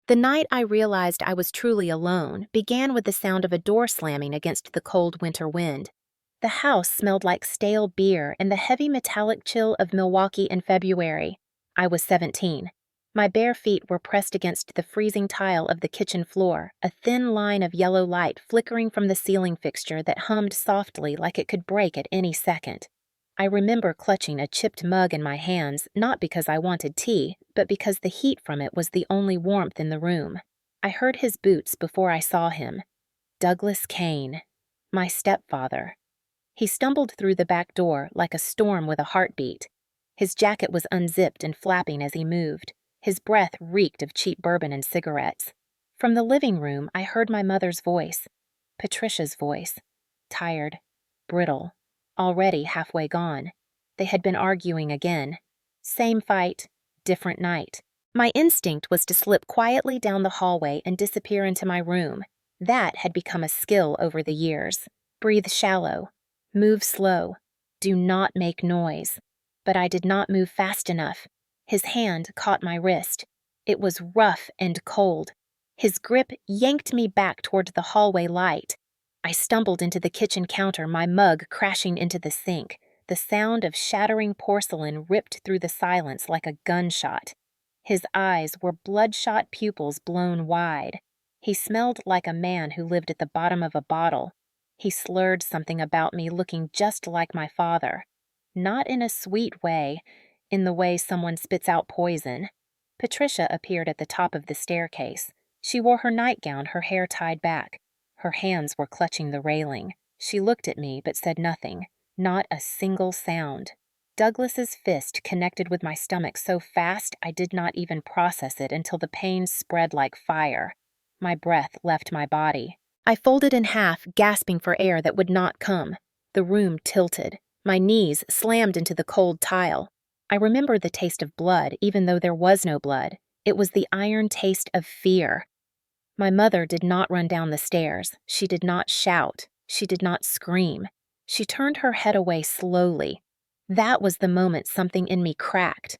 The night I realized I was truly alone began with the sound of a door slamming against the cold winter wind. The house smelled like stale beer and the heavy metallic chill of Milwaukee in February. I was 17. My bare feet were pressed against the freezing tile of the kitchen floor, a thin line of yellow light flickering from the ceiling fixture that hummed softly like it could break at any second. I remember clutching a chipped mug in my hands, not because I wanted tea, but because the heat from it was the only warmth in the room. I heard his boots before I saw him. Douglas Kane, my stepfather. He stumbled through the back door like a storm with a heartbeat. His jacket was unzipped and flapping as he moved. His breath reeked of cheap bourbon and cigarettes. From the living room, I heard my mother's voice, Patricia's voice, tired, brittle, already halfway gone. They had been arguing again. Same fight, different night. My instinct was to slip quietly down the hallway and disappear into my room. That had become a skill over the years. Breathe shallow. Move slow. Do not make noise. But I did not move fast enough. His hand caught my wrist. It was rough and cold. His grip yanked me back toward the hallway light. I stumbled into the kitchen counter, my mug crashing into the sink. The sound of shattering porcelain ripped through the silence like a gunshot. His eyes were bloodshot pupils blown wide. He smelled like a man who lived at the bottom of a bottle. He slurred something about me looking just like my father. Not in a sweet way, in the way someone spits out poison. Patricia appeared at the top of the staircase. She wore her nightgown, her hair tied back. Her hands were clutching the railing. She looked at me but said nothing. Not a single sound. Douglas's fist connected with my stomach so fast I did not even process it until the pain spread like fire. My breath left my body. I folded in half, gasping for air that would not come. The room tilted. My knees slammed into the cold tile. I remember the taste of blood, even though there was no blood. It was the iron taste of fear. My mother did not run down the stairs. She did not shout. She did not scream. She turned her head away slowly. That was the moment something in me cracked.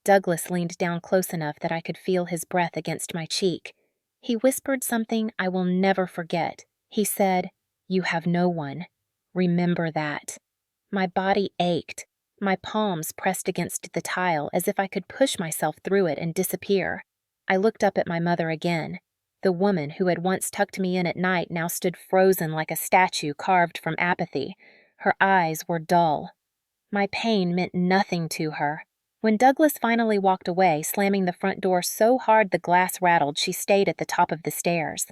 Douglas leaned down close enough that I could feel his breath against my cheek. He whispered something I will never forget. He said, "You have no one. Remember that." My body ached. My palms pressed against the tile as if I could push myself through it and disappear. I looked up at my mother again. The woman who had once tucked me in at night now stood frozen like a statue carved from apathy. Her eyes were dull. My pain meant nothing to her. When Douglas finally walked away, slamming the front door so hard the glass rattled, she stayed at the top of the stairs.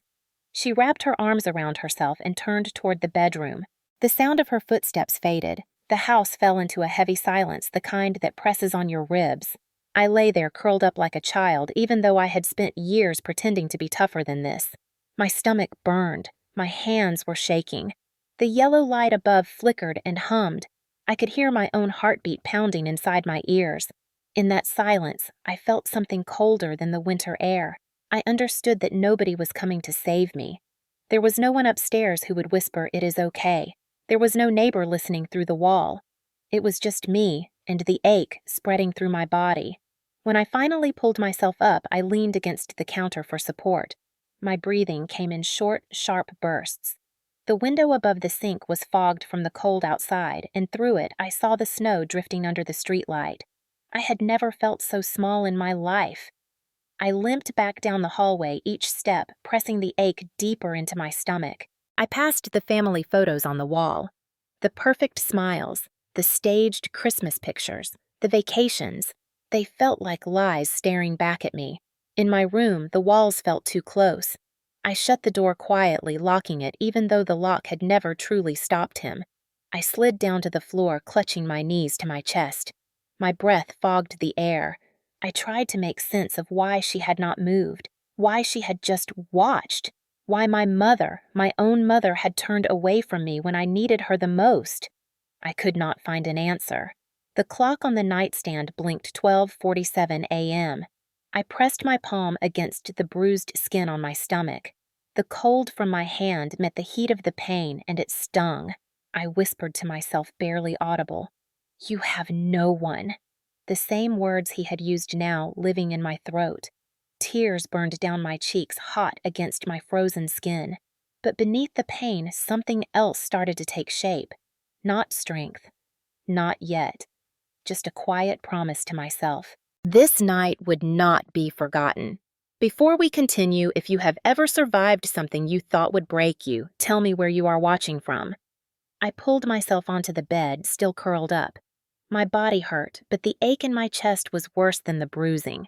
She wrapped her arms around herself and turned toward the bedroom. The sound of her footsteps faded. The house fell into a heavy silence, the kind that presses on your ribs. I lay there curled up like a child, even though I had spent years pretending to be tougher than this. My stomach burned. My hands were shaking. The yellow light above flickered and hummed. I could hear my own heartbeat pounding inside my ears. In that silence, I felt something colder than the winter air. I understood that nobody was coming to save me. There was no one upstairs who would whisper, "It is okay." There was no neighbor listening through the wall. It was just me and the ache spreading through my body. When I finally pulled myself up, I leaned against the counter for support. My breathing came in short, sharp bursts. The window above the sink was fogged from the cold outside, and through it I saw the snow drifting under the streetlight. I had never felt so small in my life. I limped back down the hallway, each step pressing the ache deeper into my stomach. I passed the family photos on the wall. The perfect smiles, the staged Christmas pictures, the vacations. They felt like lies staring back at me. In my room, the walls felt too close. I shut the door quietly, locking it even though the lock had never truly stopped him. I slid down to the floor, clutching my knees to my chest. My breath fogged the air. I tried to make sense of why she had not moved, why she had just watched, why my mother, my own mother, had turned away from me when I needed her the most. I could not find an answer. The clock on the nightstand blinked 12:47 a.m. I pressed my palm against the bruised skin on my stomach. The cold from my hand met the heat of the pain, and it stung. I whispered to myself, barely audible, "You have no one." The same words he had used now living in my throat. Tears burned down my cheeks hot against my frozen skin. But beneath the pain, something else started to take shape. Not strength. Not yet. Just a quiet promise to myself. This night would not be forgotten. Before we continue, if you have ever survived something you thought would break you, tell me where you are watching from. I pulled myself onto the bed, still curled up. My body hurt, but the ache in my chest was worse than the bruising.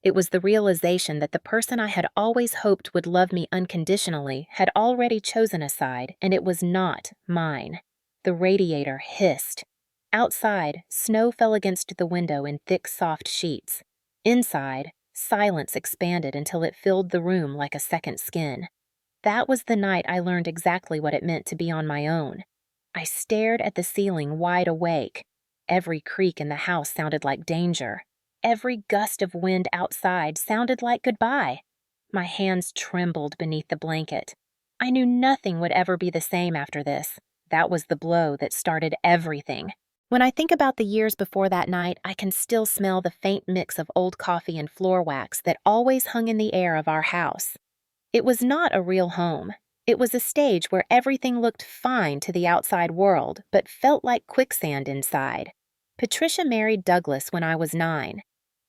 It was the realization that the person I had always hoped would love me unconditionally had already chosen a side, and it was not mine. The radiator hissed. Outside, snow fell against the window in thick, soft sheets. Inside, silence expanded until it filled the room like a second skin. That was the night I learned exactly what it meant to be on my own. I stared at the ceiling wide awake. Every creak in the house sounded like danger. Every gust of wind outside sounded like goodbye. My hands trembled beneath the blanket. I knew nothing would ever be the same after this. That was the blow that started everything. When I think about the years before that night, I can still smell the faint mix of old coffee and floor wax that always hung in the air of our house. It was not a real home. It was a stage where everything looked fine to the outside world, but felt like quicksand inside. Patricia married Douglas when I was 9.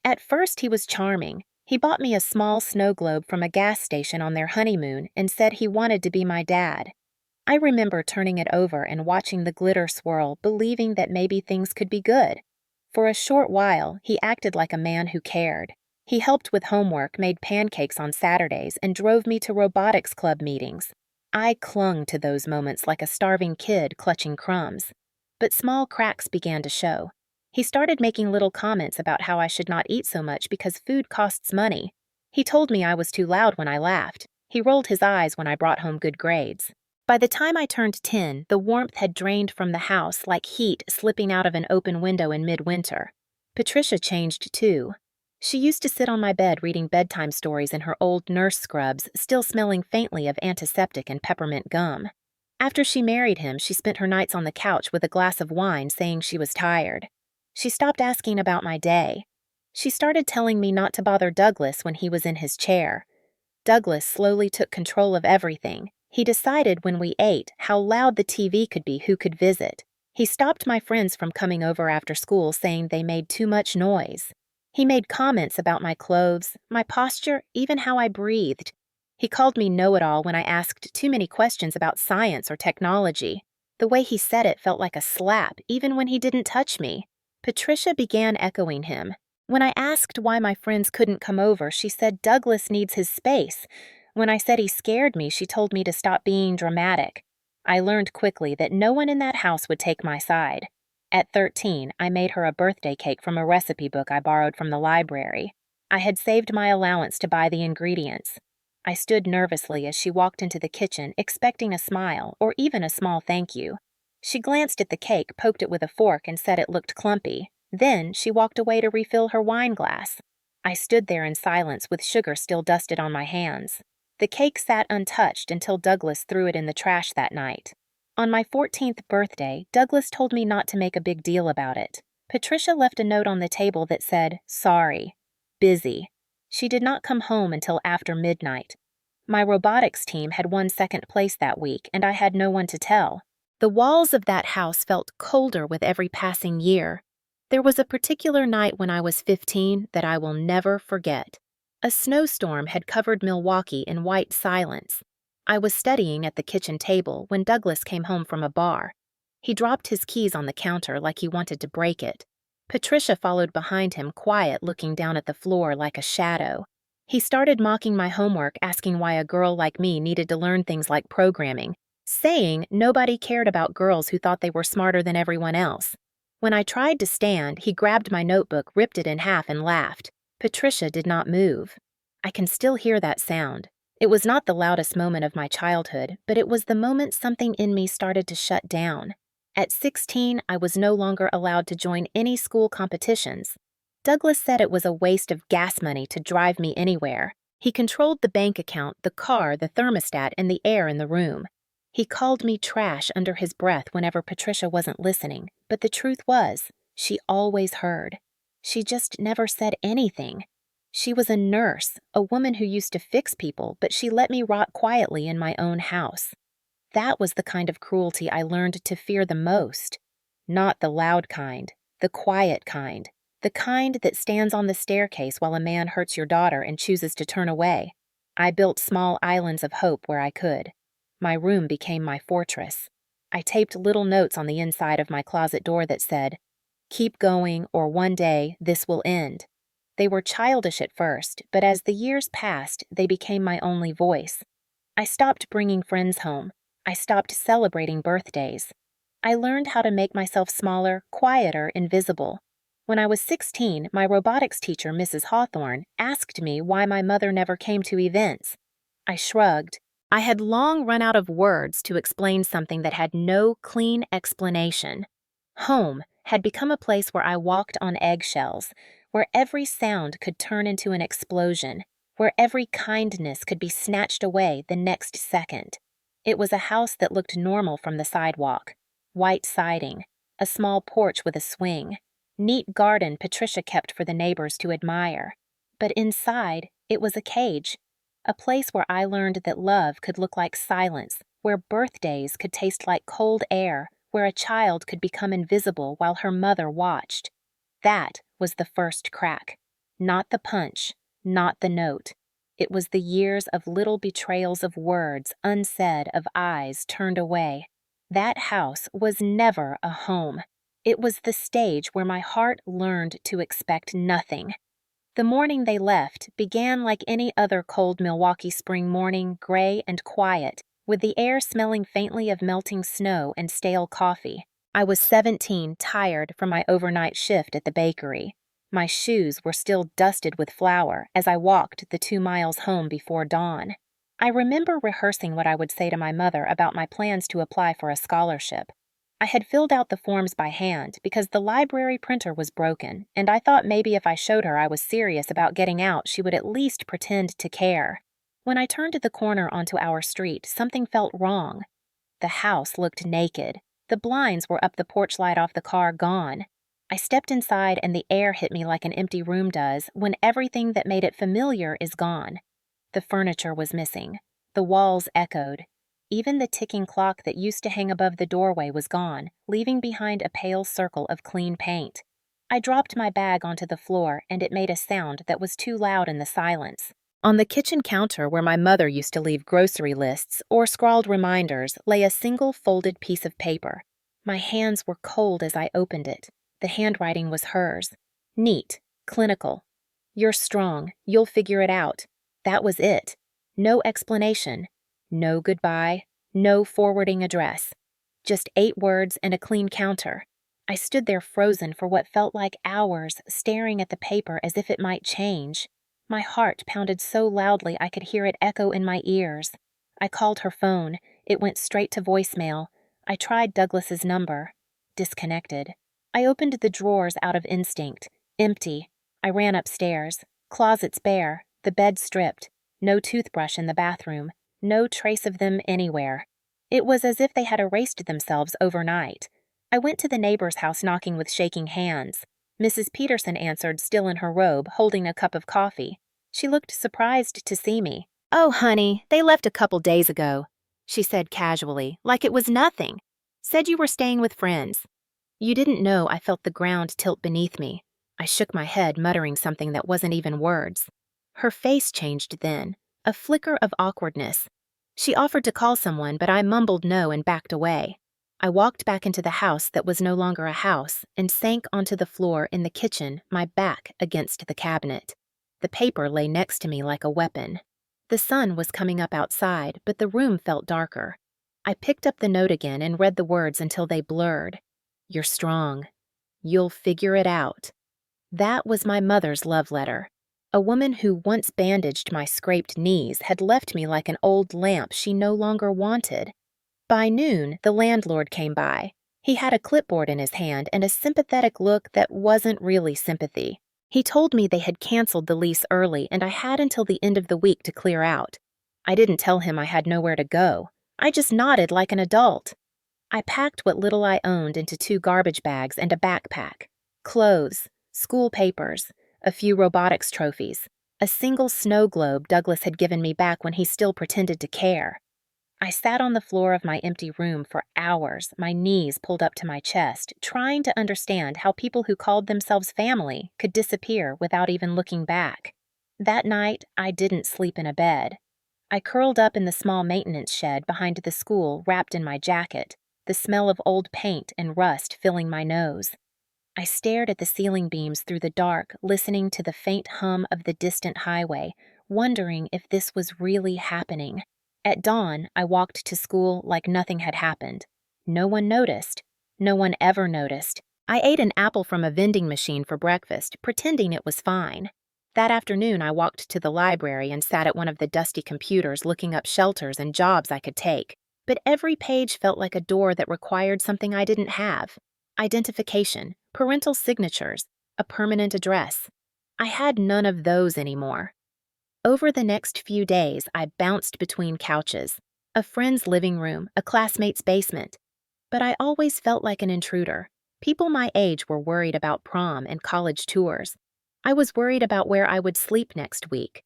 At first, he was charming. He bought me a small snow globe from a gas station on their honeymoon and said he wanted to be my dad. I remember turning it over and watching the glitter swirl, believing that maybe things could be good. For a short while, he acted like a man who cared. He helped with homework, made pancakes on Saturdays, and drove me to robotics club meetings. I clung to those moments like a starving kid clutching crumbs. But small cracks began to show. He started making little comments about how I should not eat so much because food costs money. He told me I was too loud when I laughed. He rolled his eyes when I brought home good grades. By the time I turned 10, the warmth had drained from the house like heat slipping out of an open window in midwinter. Patricia changed too. She used to sit on my bed reading bedtime stories in her old nurse scrubs, still smelling faintly of antiseptic and peppermint gum. After she married him, she spent her nights on the couch with a glass of wine, saying she was tired. She stopped asking about my day. She started telling me not to bother Douglas when he was in his chair. Douglas slowly took control of everything. He decided when we ate how loud the TV could be, who could visit. He stopped my friends from coming over after school, saying they made too much noise. He made comments about my clothes, my posture, even how I breathed. He called me know-it-all when I asked too many questions about science or technology. The way he said it felt like a slap, even when he didn't touch me. Patricia began echoing him. When I asked why my friends couldn't come over, she said Douglas needs his space. When I said he scared me, she told me to stop being dramatic. I learned quickly that no one in that house would take my side. At 13, I made her a birthday cake from a recipe book I borrowed from the library. I had saved my allowance to buy the ingredients. I stood nervously as she walked into the kitchen, expecting a smile or even a small thank you. She glanced at the cake, poked it with a fork, and said it looked clumpy. Then she walked away to refill her wine glass. I stood there in silence with sugar still dusted on my hands. The cake sat untouched until Douglas threw it in the trash that night. On my 14th birthday, Douglas told me not to make a big deal about it. Patricia left a note on the table that said, "Sorry. Busy." She did not come home until after midnight. My robotics team had won second place that week, and I had no one to tell. The walls of that house felt colder with every passing year. There was a particular night when I was 15 that I will never forget. A snowstorm had covered Milwaukee in white silence. I was studying at the kitchen table when Douglas came home from a bar. He dropped his keys on the counter like he wanted to break it. Patricia followed behind him, quiet, looking down at the floor like a shadow. He started mocking my homework, asking why a girl like me needed to learn things like programming, saying nobody cared about girls who thought they were smarter than everyone else. When I tried to stand, he grabbed my notebook, ripped it in half, and laughed. Patricia did not move. I can still hear that sound. It was not the loudest moment of my childhood, but it was the moment something in me started to shut down. At 16, I was no longer allowed to join any school competitions. Douglas said it was a waste of gas money to drive me anywhere. He controlled the bank account, the car, the thermostat, and the air in the room. He called me trash under his breath whenever Patricia wasn't listening, but the truth was, she always heard. She just never said anything. She was a nurse, a woman who used to fix people, but she let me rot quietly in my own house. That was the kind of cruelty I learned to fear the most. Not the loud kind, the quiet kind, the kind that stands on the staircase while a man hurts your daughter and chooses to turn away. I built small islands of hope where I could. My room became my fortress. I taped little notes on the inside of my closet door that said, "Keep going, or one day this will end." They were childish at first, but as the years passed, they became my only voice. I stopped bringing friends home. I stopped celebrating birthdays. I learned how to make myself smaller, quieter, invisible. When I was 16, my robotics teacher, Mrs. Hawthorne, asked me why my mother never came to events. I shrugged. I had long run out of words to explain something that had no clean explanation. Home had become a place where I walked on eggshells, where every sound could turn into an explosion, where every kindness could be snatched away the next second. It was a house that looked normal from the sidewalk. White siding, a small porch with a swing, neat garden Patricia kept for the neighbors to admire. But inside, it was a cage, a place where I learned that love could look like silence, where birthdays could taste like cold air, where a child could become invisible while her mother watched. That was the first crack. Not the punch, not the note. It was the years of little betrayals of words unsaid, of eyes turned away. That house was never a home. It was the stage where my heart learned to expect nothing. The morning they left began like any other cold Milwaukee spring morning, gray and quiet, with the air smelling faintly of melting snow and stale coffee. I was 17, tired from my overnight shift at the bakery. My shoes were still dusted with flour as I walked the 2 miles home before dawn. I remember rehearsing what I would say to my mother about my plans to apply for a scholarship. I had filled out the forms by hand because the library printer was broken, and I thought maybe if I showed her I was serious about getting out, she would at least pretend to care. When I turned the corner onto our street, something felt wrong. The house looked naked. The blinds were up, the porch light off the car gone. I stepped inside and the air hit me like an empty room does when everything that made it familiar is gone. The furniture was missing. The walls echoed. Even the ticking clock that used to hang above the doorway was gone, leaving behind a pale circle of clean paint. I dropped my bag onto the floor and it made a sound that was too loud in the silence. On the kitchen counter where my mother used to leave grocery lists or scrawled reminders lay a single folded piece of paper. My hands were cold as I opened it. The handwriting was hers. Neat, clinical. "You're strong. You'll figure it out." That was it. No explanation. No goodbye. No forwarding address. Just 8 words and a clean counter. I stood there frozen for what felt like hours, staring at the paper as if it might change. My heart pounded so loudly I could hear it echo in my ears. I called her phone. It went straight to voicemail. I tried Douglas's number. Disconnected. I opened the drawers out of instinct. Empty. I ran upstairs. Closets bare. The bed stripped. No toothbrush in the bathroom. No trace of them anywhere. It was as if they had erased themselves overnight. I went to the neighbor's house knocking with shaking hands. Mrs. Peterson answered, still in her robe, holding a cup of coffee. She looked surprised to see me. "Oh, honey, they left a couple days ago," she said casually, like it was nothing. "Said you were staying with friends." You didn't know I felt the ground tilt beneath me. I shook my head, muttering something that wasn't even words. Her face changed then, a flicker of awkwardness. She offered to call someone, but I mumbled no and backed away. I walked back into the house that was no longer a house and sank onto the floor in the kitchen, my back against the cabinet. The paper lay next to me like a weapon. The sun was coming up outside, but the room felt darker. I picked up the note again and read the words until they blurred. "You're strong. You'll figure it out." That was my mother's love letter. A woman who once bandaged my scraped knees had left me like an old lamp she no longer wanted. By noon, the landlord came by. He had a clipboard in his hand and a sympathetic look that wasn't really sympathy. He told me they had canceled the lease early and I had until the end of the week to clear out. I didn't tell him I had nowhere to go. I just nodded like an adult. I packed what little I owned into 2 garbage bags and a backpack. Clothes, school papers, a few robotics trophies. a single snow globe Douglas had given me back when he still pretended to care. I sat on the floor of my empty room for hours, my knees pulled up to my chest, trying to understand how people who called themselves family could disappear without even looking back. That night, I didn't sleep in a bed. I curled up in the small maintenance shed behind the school, wrapped in my jacket, the smell of old paint and rust filling my nose. I stared at the ceiling beams through the dark, listening to the faint hum of the distant highway, wondering if this was really happening. At dawn, I walked to school like nothing had happened. No one noticed. No one ever noticed. I ate an apple from a vending machine for breakfast, pretending it was fine. That afternoon, I walked to the library and sat at one of the dusty computers looking up shelters and jobs I could take. But every page felt like a door that required something I didn't have. Identification, parental signatures, a permanent address. I had none of those anymore. Over the next few days, I bounced between couches, a friend's living room, a classmate's basement. But I always felt like an intruder. People my age were worried about prom and college tours. I was worried about where I would sleep next week.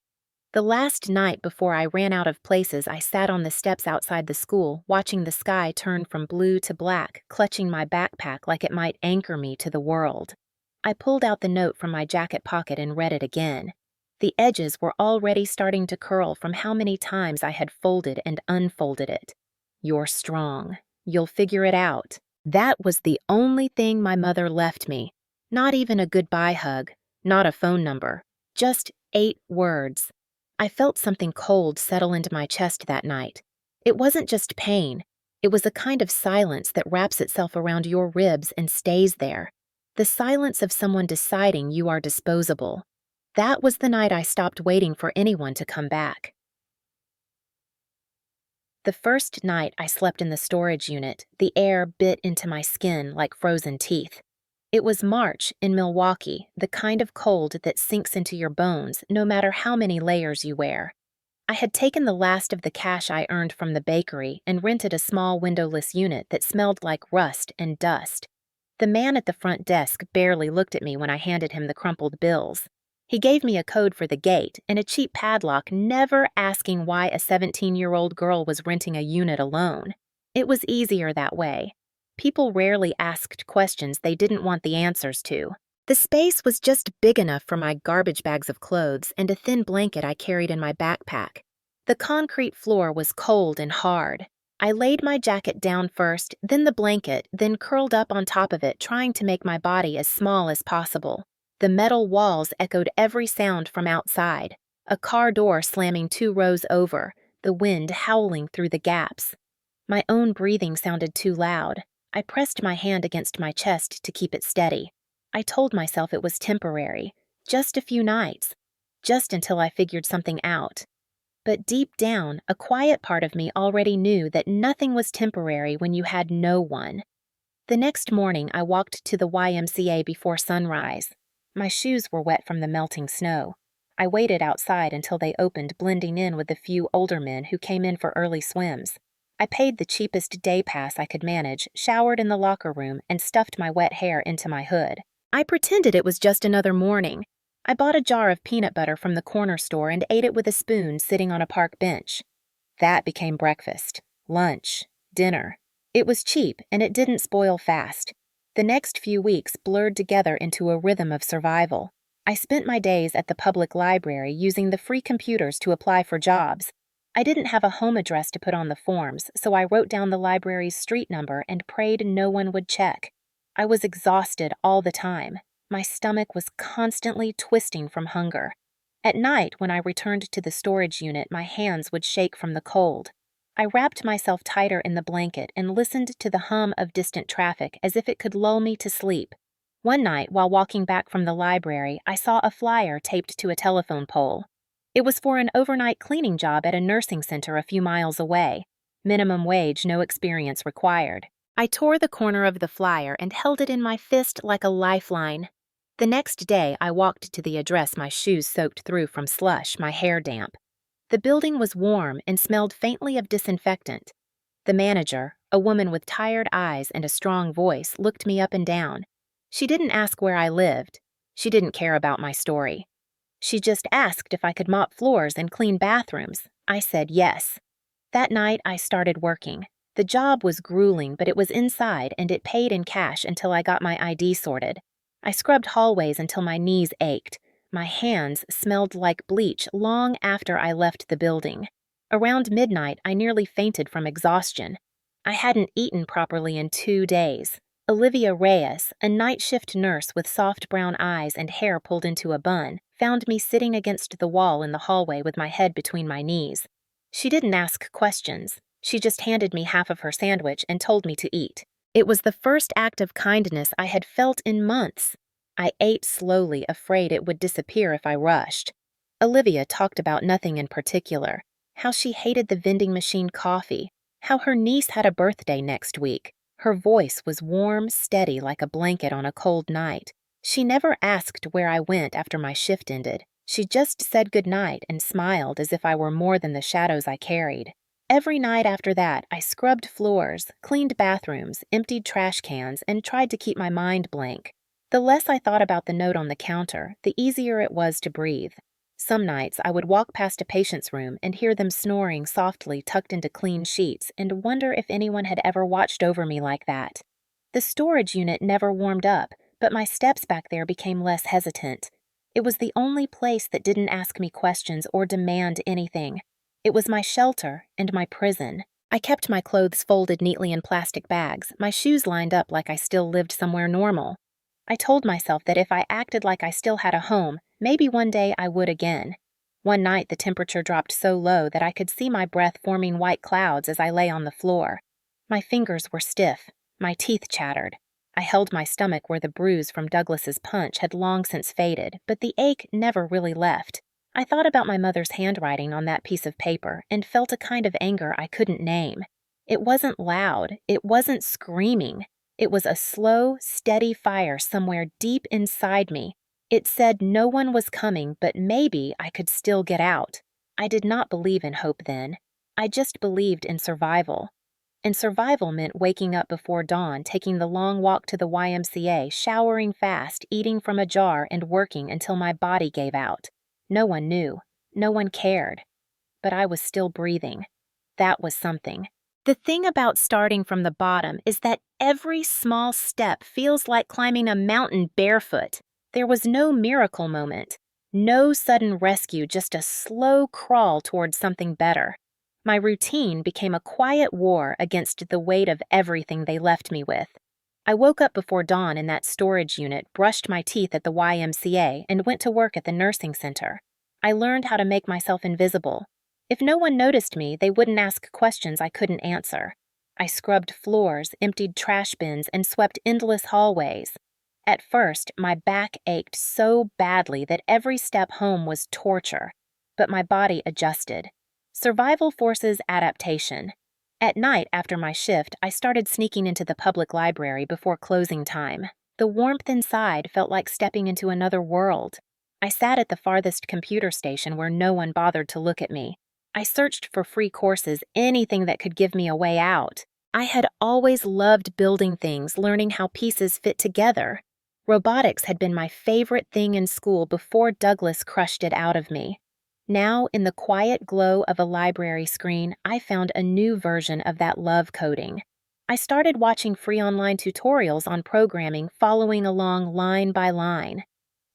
The last night before I ran out of places, I sat on the steps outside the school, watching the sky turn from blue to black, clutching my backpack like it might anchor me to the world. I pulled out the note from my jacket pocket and read it again. The edges were already starting to curl from how many times I had folded and unfolded it. "You're strong. You'll figure it out." That was the only thing my mother left me. Not even a goodbye hug, not a phone number, just 8 words. I felt something cold settle into my chest that night. It wasn't just pain. It was a kind of silence that wraps itself around your ribs and stays there. The silence of someone deciding you are disposable. That was the night I stopped waiting for anyone to come back. The first night I slept in the storage unit, the air bit into my skin like frozen teeth. It was March in Milwaukee, the kind of cold that sinks into your bones no matter how many layers you wear. I had taken the last of the cash I earned from the bakery and rented a small windowless unit that smelled like rust and dust. The man at the front desk barely looked at me when I handed him the crumpled bills. He gave me a code for the gate and a cheap padlock, never asking why a 17-year-old girl was renting a unit alone. It was easier that way. People rarely asked questions they didn't want the answers to. The space was just big enough for my garbage bags of clothes and a thin blanket I carried in my backpack. The concrete floor was cold and hard. I laid my jacket down first, then the blanket, then curled up on top of it, trying to make my body as small as possible. The metal walls echoed every sound from outside, a car door slamming 2 rows over, the wind howling through the gaps. My own breathing sounded too loud. I pressed my hand against my chest to keep it steady. I told myself it was temporary, just a few nights, just until I figured something out. But deep down, a quiet part of me already knew that nothing was temporary when you had no one. The next morning, I walked to the YMCA before sunrise. My shoes were wet from the melting snow. I waited outside until they opened, blending in with the few older men who came in for early swims. I paid the cheapest day pass I could manage, showered in the locker room, and stuffed my wet hair into my hood. I pretended it was just another morning. I bought a jar of peanut butter from the corner store and ate it with a spoon sitting on a park bench. That became breakfast, lunch, dinner. It was cheap, and it didn't spoil fast. The next few weeks blurred together into a rhythm of survival. I spent my days at the public library using the free computers to apply for jobs. I didn't have a home address to put on the forms, so I wrote down the library's street number and prayed no one would check. I was exhausted all the time. My stomach was constantly twisting from hunger. At night, when I returned to the storage unit, my hands would shake from the cold. I wrapped myself tighter in the blanket and listened to the hum of distant traffic as if it could lull me to sleep. One night, while walking back from the library, I saw a flyer taped to a telephone pole. It was for an overnight cleaning job at a nursing center a few miles away. Minimum wage, no experience required. I tore the corner of the flyer and held it in my fist like a lifeline. The next day, I walked to the address, my shoes soaked through from slush, my hair damp. The building was warm and smelled faintly of disinfectant. The manager, a woman with tired eyes and a strong voice, looked me up and down. She didn't ask where I lived. She didn't care about my story. She just asked if I could mop floors and clean bathrooms. I said yes. That night, I started working. The job was grueling, but it was inside and it paid in cash until I got my ID sorted. I scrubbed hallways until my knees ached. My hands smelled like bleach long after I left the building. Around midnight, I nearly fainted from exhaustion. I hadn't eaten properly in 2 days. Olivia Reyes, a night shift nurse with soft brown eyes and hair pulled into a bun, found me sitting against the wall in the hallway with my head between my knees. She didn't ask questions. She just handed me half of her sandwich and told me to eat. It was the first act of kindness I had felt in months. I ate slowly, afraid it would disappear if I rushed. Olivia talked about nothing in particular. How she hated the vending machine coffee. How her niece had a birthday next week. Her voice was warm, steady like a blanket on a cold night. She never asked where I went after my shift ended. She just said goodnight and smiled as if I were more than the shadows I carried. Every night after that, I scrubbed floors, cleaned bathrooms, emptied trash cans, and tried to keep my mind blank. The less I thought about the note on the counter, the easier it was to breathe. Some nights, I would walk past a patient's room and hear them snoring softly tucked into clean sheets and wonder if anyone had ever watched over me like that. The storage unit never warmed up, but my steps back there became less hesitant. It was the only place that didn't ask me questions or demand anything. It was my shelter and my prison. I kept my clothes folded neatly in plastic bags, my shoes lined up like I still lived somewhere normal. I told myself that if I acted like I still had a home, maybe one day I would again. One night the temperature dropped so low that I could see my breath forming white clouds as I lay on the floor. My fingers were stiff. My teeth chattered. I held my stomach where the bruise from Douglas's punch had long since faded, but the ache never really left. I thought about my mother's handwriting on that piece of paper and felt a kind of anger I couldn't name. It wasn't loud. It wasn't screaming. It was a slow, steady fire somewhere deep inside me. It said no one was coming, but maybe I could still get out. I did not believe in hope then. I just believed in survival. And survival meant waking up before dawn, taking the long walk to the YMCA, showering fast, eating from a jar, and working until my body gave out. No one knew. No one cared. But I was still breathing. That was something. The thing about starting from the bottom is that every small step feels like climbing a mountain barefoot. There was no miracle moment. No sudden rescue, just a slow crawl towards something better. My routine became a quiet war against the weight of everything they left me with. I woke up before dawn in that storage unit, brushed my teeth at the YMCA, and went to work at the nursing center. I learned how to make myself invisible. If no one noticed me, they wouldn't ask questions I couldn't answer. I scrubbed floors, emptied trash bins, and swept endless hallways. At first, my back ached so badly that every step home was torture, but my body adjusted. Survival forces adaptation. At night after my shift, I started sneaking into the public library before closing time. The warmth inside felt like stepping into another world. I sat at the farthest computer station where no one bothered to look at me. I searched for free courses, anything that could give me a way out. I had always loved building things, learning how pieces fit together. Robotics had been my favorite thing in school before Douglas crushed it out of me. Now, in the quiet glow of a library screen, I found a new version of that love coding. I started watching free online tutorials on programming, following along line by line.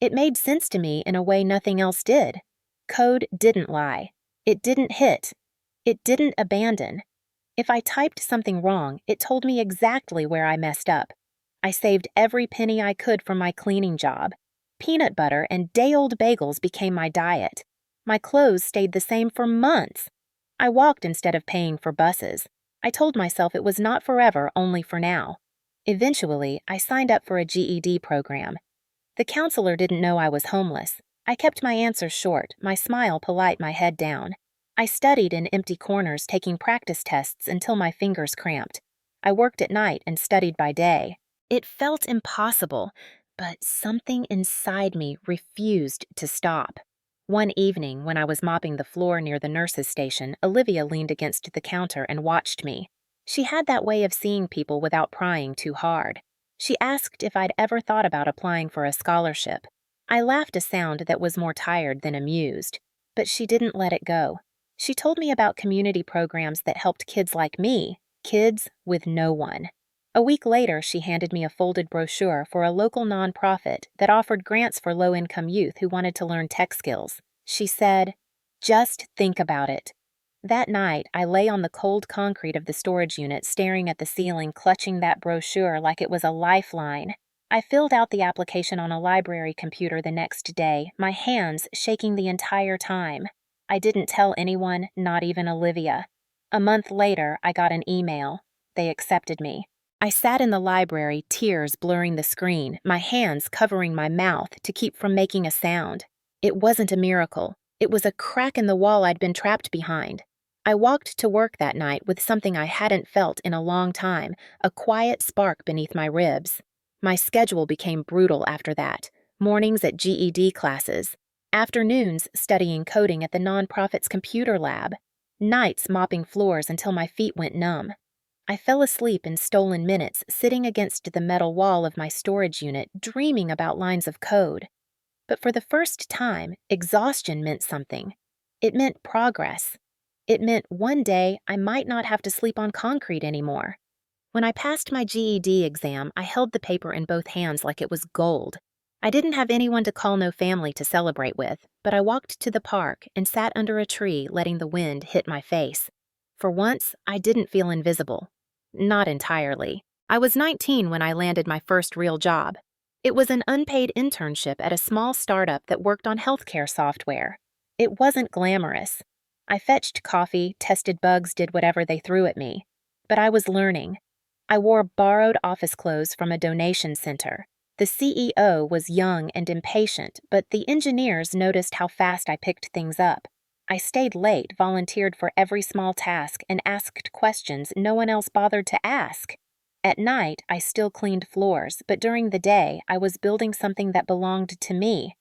It made sense to me in a way nothing else did. Code didn't lie. It didn't hit. It didn't abandon. If I typed something wrong, it told me exactly where I messed up. I saved every penny I could from my cleaning job. Peanut butter and day-old bagels became my diet. My clothes stayed the same for months. I walked instead of paying for buses. I told myself it was not forever, only for now. Eventually, I signed up for a GED program. The counselor didn't know I was homeless. I kept my answers short, my smile polite, my head down. I studied in empty corners, taking practice tests until my fingers cramped. I worked at night and studied by day. It felt impossible, but something inside me refused to stop. One evening, when I was mopping the floor near the nurse's station, Olivia leaned against the counter and watched me. She had that way of seeing people without prying too hard. She asked if I'd ever thought about applying for a scholarship. I laughed a sound that was more tired than amused, but she didn't let it go. She told me about community programs that helped kids like me, kids with no one. A week later, she handed me a folded brochure for a local nonprofit that offered grants for low-income youth who wanted to learn tech skills. She said, "Just think about it." That night, I lay on the cold concrete of the storage unit, staring at the ceiling, clutching that brochure like it was a lifeline. I filled out the application on a library computer the next day, my hands shaking the entire time. I didn't tell anyone, not even Olivia. A month later, I got an email. They accepted me. I sat in the library, tears blurring the screen, my hands covering my mouth to keep from making a sound. It wasn't a miracle. It was a crack in the wall I'd been trapped behind. I walked to work that night with something I hadn't felt in a long time, a quiet spark beneath my ribs. My schedule became brutal after that. Mornings at GED classes, afternoons studying coding at the nonprofit's computer lab, nights mopping floors until my feet went numb. I fell asleep in stolen minutes, sitting against the metal wall of my storage unit, dreaming about lines of code. But for the first time, exhaustion meant something. It meant progress. It meant one day I might not have to sleep on concrete anymore. When I passed my GED exam, I held the paper in both hands like it was gold. I didn't have anyone to call no family to celebrate with, but I walked to the park and sat under a tree, letting the wind hit my face. For once, I didn't feel invisible. Not entirely. I was 19 when I landed my first real job. It was an unpaid internship at a small startup that worked on healthcare software. It wasn't glamorous. I fetched coffee, tested bugs, did whatever they threw at me. But I was learning. I wore borrowed office clothes from a donation center. The CEO was young and impatient, but the engineers noticed how fast I picked things up. I stayed late, volunteered for every small task, and asked questions no one else bothered to ask. At night, I still cleaned floors, but during the day, I was building something that belonged to me.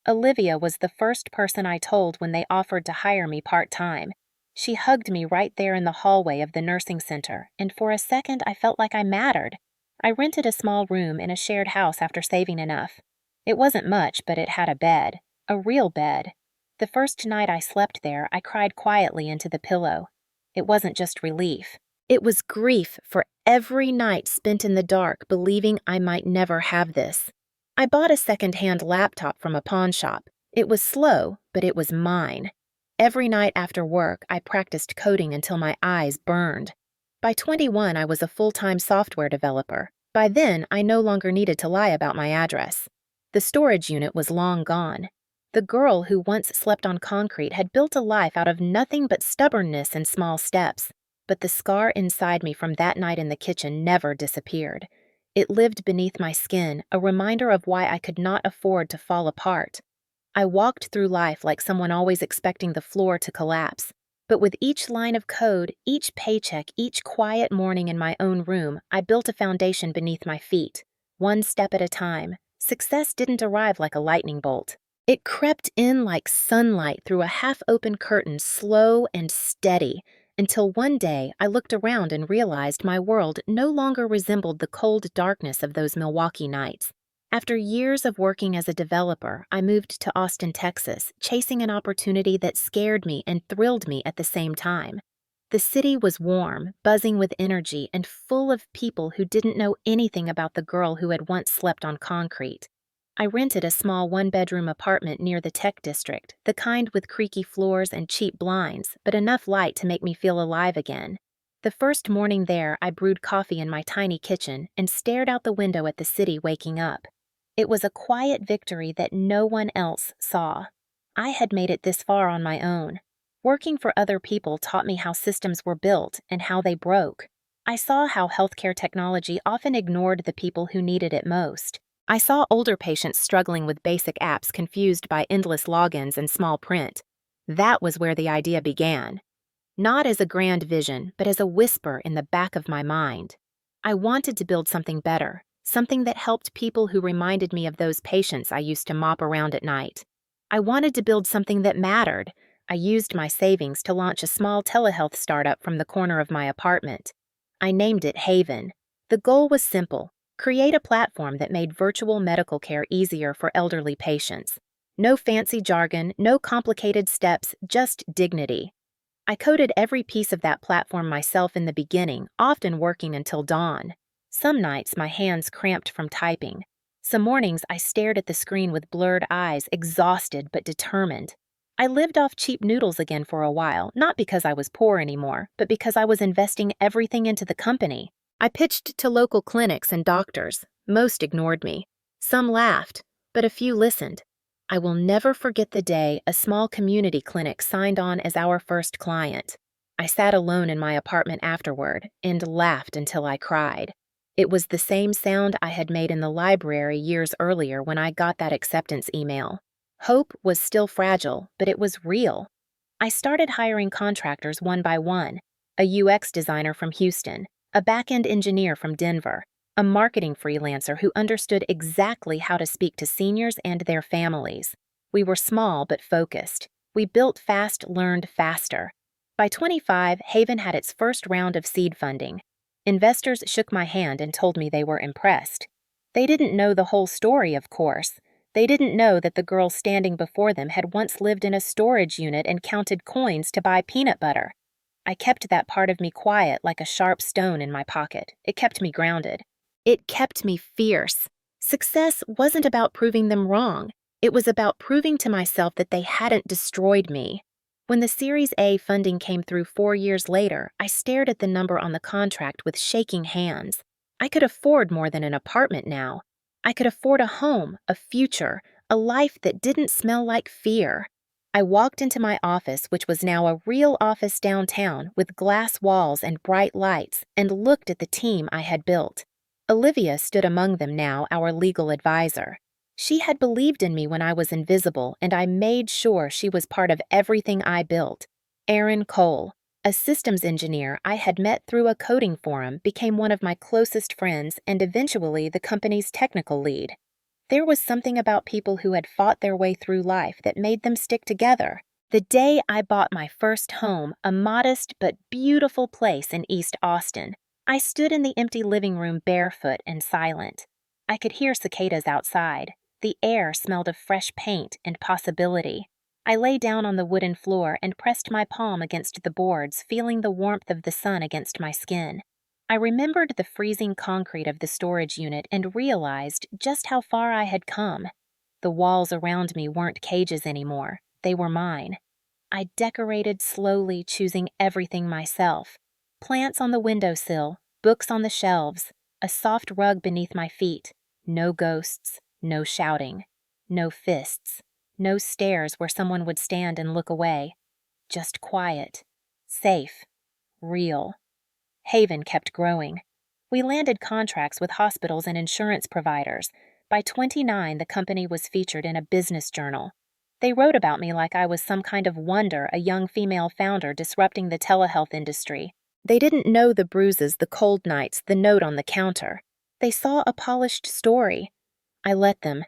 Olivia was the first person I told when they offered to hire me part-time. She hugged me right there in the hallway of the nursing center, and for a second I felt like I mattered. I rented a small room in a shared house after saving enough. It wasn't much, but it had a bed. A real bed. The first night I slept there, I cried quietly into the pillow. It wasn't just relief. It was grief for every night spent in the dark, believing I might never have this. I bought a second-hand laptop from a pawn shop. It was slow, but it was mine. Every night after work, I practiced coding until my eyes burned. By 21, I was a full-time software developer. By then, I no longer needed to lie about my address. The storage unit was long gone. The girl who once slept on concrete had built a life out of nothing but stubbornness and small steps. But the scar inside me from that night in the kitchen never disappeared. It lived beneath my skin, a reminder of why I could not afford to fall apart. I walked through life like someone always expecting the floor to collapse. But with each line of code, each paycheck, each quiet morning in my own room, I built a foundation beneath my feet. One step at a time. Success didn't arrive like a lightning bolt. It crept in like sunlight through a half-open curtain, slow and steady, until one day I looked around and realized my world no longer resembled the cold darkness of those Milwaukee nights. After years of working as a developer, I moved to Austin, Texas, chasing an opportunity that scared me and thrilled me at the same time. The city was warm, buzzing with energy, and full of people who didn't know anything about the girl who had once slept on concrete. I rented a small one-bedroom apartment near the tech district, the kind with creaky floors and cheap blinds, but enough light to make me feel alive again. The first morning there, I brewed coffee in my tiny kitchen and stared out the window at the city waking up. It was a quiet victory that no one else saw. I had made it this far on my own. Working for other people taught me how systems were built and how they broke. I saw how healthcare technology often ignored the people who needed it most. I saw older patients struggling with basic apps confused by endless logins and small print. That was where the idea began. Not as a grand vision, but as a whisper in the back of my mind. I wanted to build something better, something that helped people who reminded me of those patients I used to mop around at night. I wanted to build something that mattered. I used my savings to launch a small telehealth startup from the corner of my apartment. I named it Haven. The goal was simple. Create a platform that made virtual medical care easier for elderly patients. No fancy jargon, no complicated steps, just dignity. I coded every piece of that platform myself in the beginning, often working until dawn. Some nights my hands cramped from typing. Some mornings I stared at the screen with blurred eyes, exhausted but determined. I lived off cheap noodles again for a while, not because I was poor anymore, but because I was investing everything into the company. I pitched to local clinics and doctors. Most ignored me. Some laughed, but a few listened. I will never forget the day a small community clinic signed on as our first client. I sat alone in my apartment afterward and laughed until I cried. It was the same sound I had made in the library years earlier when I got that acceptance email. Hope was still fragile, but it was real. I started hiring contractors one by one, a UX designer from Houston, a back-end engineer from Denver, a marketing freelancer who understood exactly how to speak to seniors and their families. We were small but focused. We built fast, learned faster. By 25, Haven had its first round of seed funding. Investors shook my hand and told me they were impressed. They didn't know the whole story, of course. They didn't know that the girl standing before them had once lived in a storage unit and counted coins to buy peanut butter. I kept that part of me quiet like a sharp stone in my pocket. It kept me grounded. It kept me fierce. Success wasn't about proving them wrong. It was about proving to myself that they hadn't destroyed me. When the Series A funding came through 4 years later, I stared at the number on the contract with shaking hands. I could afford more than an apartment now. I could afford a home, a future, a life that didn't smell like fear. I walked into my office, which was now a real office downtown with glass walls and bright lights, and looked at the team I had built. Olivia stood among them now, our legal advisor. She had believed in me when I was invisible, and I made sure she was part of everything I built. Aaron Cole, a systems engineer I had met through a coding forum, became one of my closest friends and eventually the company's technical lead. There was something about people who had fought their way through life that made them stick together. The day I bought my first home, a modest but beautiful place in East Austin, I stood in the empty living room barefoot and silent. I could hear cicadas outside. The air smelled of fresh paint and possibility. I lay down on the wooden floor and pressed my palm against the boards, feeling the warmth of the sun against my skin. I remembered the freezing concrete of the storage unit and realized just how far I had come. The walls around me weren't cages anymore. They were mine. I decorated slowly, choosing everything myself. Plants on the windowsill, books on the shelves, a soft rug beneath my feet. No ghosts, no shouting, no fists, no stairs where someone would stand and look away. Just quiet, safe, real. Haven kept growing. We landed contracts with hospitals and insurance providers. By 29, the company was featured in a business journal. They wrote about me like I was some kind of wonder, a young female founder disrupting the telehealth industry. They didn't know the bruises, the cold nights, the note on the counter. They saw a polished story. I let them.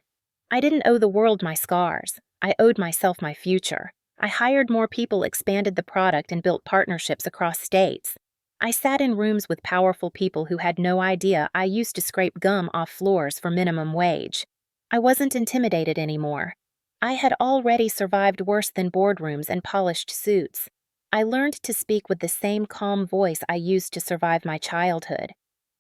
I didn't owe the world my scars. I owed myself my future. I hired more people, expanded the product, and built partnerships across states. I sat in rooms with powerful people who had no idea I used to scrape gum off floors for minimum wage. I wasn't intimidated anymore. I had already survived worse than boardrooms and polished suits. I learned to speak with the same calm voice I used to survive my childhood.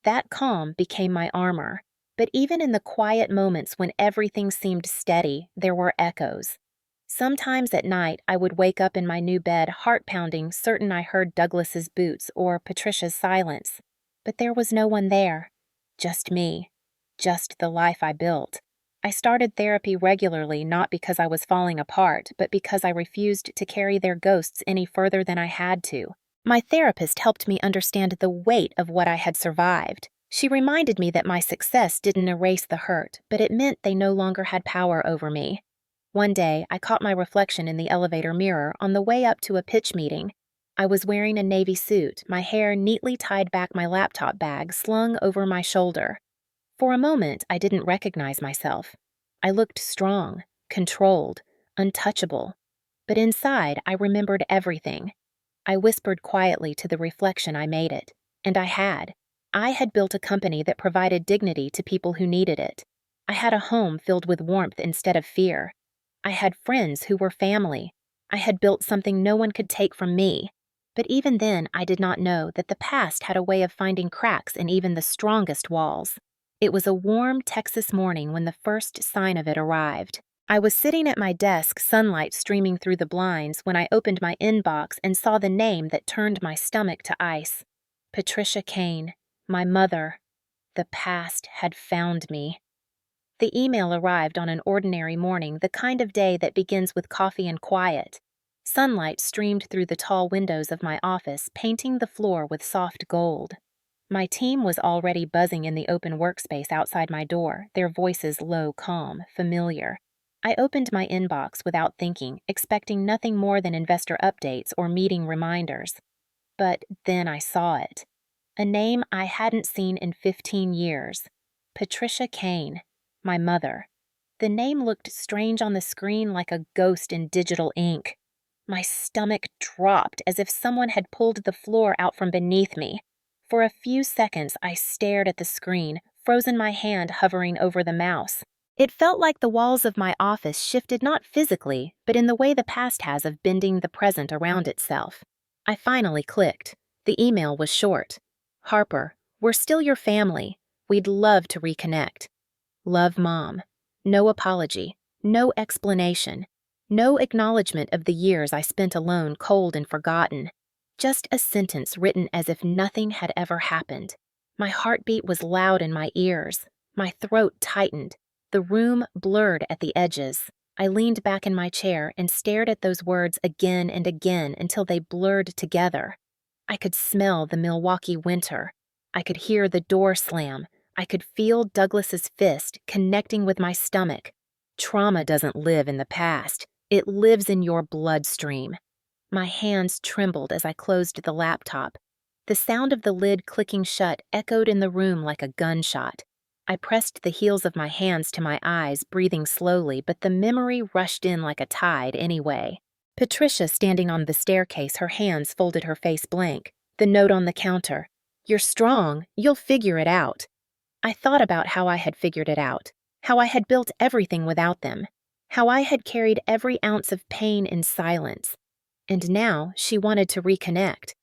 That calm became my armor. But even in the quiet moments when everything seemed steady, there were echoes. Sometimes at night, I would wake up in my new bed, heart-pounding, certain I heard Douglas's boots or Patricia's silence. But there was no one there. Just me. Just the life I built. I started therapy regularly not because I was falling apart, but because I refused to carry their ghosts any further than I had to. My therapist helped me understand the weight of what I had survived. She reminded me that my success didn't erase the hurt, but it meant they no longer had power over me. One day, I caught my reflection in the elevator mirror on the way up to a pitch meeting. I was wearing a navy suit, my hair neatly tied back, my laptop bag slung over my shoulder. For a moment, I didn't recognize myself. I looked strong, controlled, untouchable. But inside, I remembered everything. I whispered quietly to the reflection I made it, and I had. I had built a company that provided dignity to people who needed it. I had a home filled with warmth instead of fear. I had friends who were family. I had built something no one could take from me. But even then, I did not know that the past had a way of finding cracks in even the strongest walls. It was a warm Texas morning when the first sign of it arrived. I was sitting at my desk, sunlight streaming through the blinds, when I opened my inbox and saw the name that turned my stomach to ice. Patricia Kane, my mother. The past had found me. The email arrived on an ordinary morning, the kind of day that begins with coffee and quiet. Sunlight streamed through the tall windows of my office, painting the floor with soft gold. My team was already buzzing in the open workspace outside my door, their voices low, calm, familiar. I opened my inbox without thinking, expecting nothing more than investor updates or meeting reminders. But then I saw it. A name I hadn't seen in 15 years. Patricia Kane, my mother. The name looked strange on the screen, like a ghost in digital ink. My stomach dropped as if someone had pulled the floor out from beneath me. For a few seconds, I stared at the screen, frozen, my hand hovering over the mouse. It felt like the walls of my office shifted, not physically, but in the way the past has of bending the present around itself. I finally clicked. The email was short. Harper, we're still your family. We'd love to reconnect. Love, Mom. No apology, no explanation, no acknowledgement of the years I spent alone, cold and forgotten. Just a sentence written as if nothing had ever happened. My heartbeat was loud in my ears. My throat tightened. The room blurred at the edges. I leaned back in my chair and stared at those words again and again until they blurred together. I could smell the Milwaukee winter. I could hear the door slam. I could feel Douglas's fist connecting with my stomach. Trauma doesn't live in the past. It lives in your bloodstream. My hands trembled as I closed the laptop. The sound of the lid clicking shut echoed in the room like a gunshot. I pressed the heels of my hands to my eyes, breathing slowly, but the memory rushed in like a tide anyway. Patricia standing on the staircase, her hands folded, her face blank. The note on the counter. You're strong. You'll figure it out. I thought about how I had figured it out, how I had built everything without them, how I had carried every ounce of pain in silence. And now she wanted to reconnect.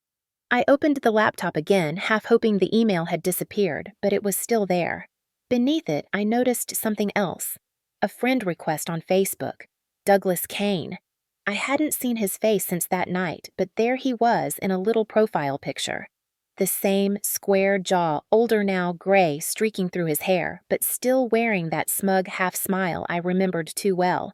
I opened the laptop again, half hoping the email had disappeared, but it was still there. Beneath it, I noticed something else. A friend request on Facebook. Douglas Kane. I hadn't seen his face since that night, but there he was in a little profile picture. The same square jaw, older now, gray, streaking through his hair, but still wearing that smug half smile I remembered too well.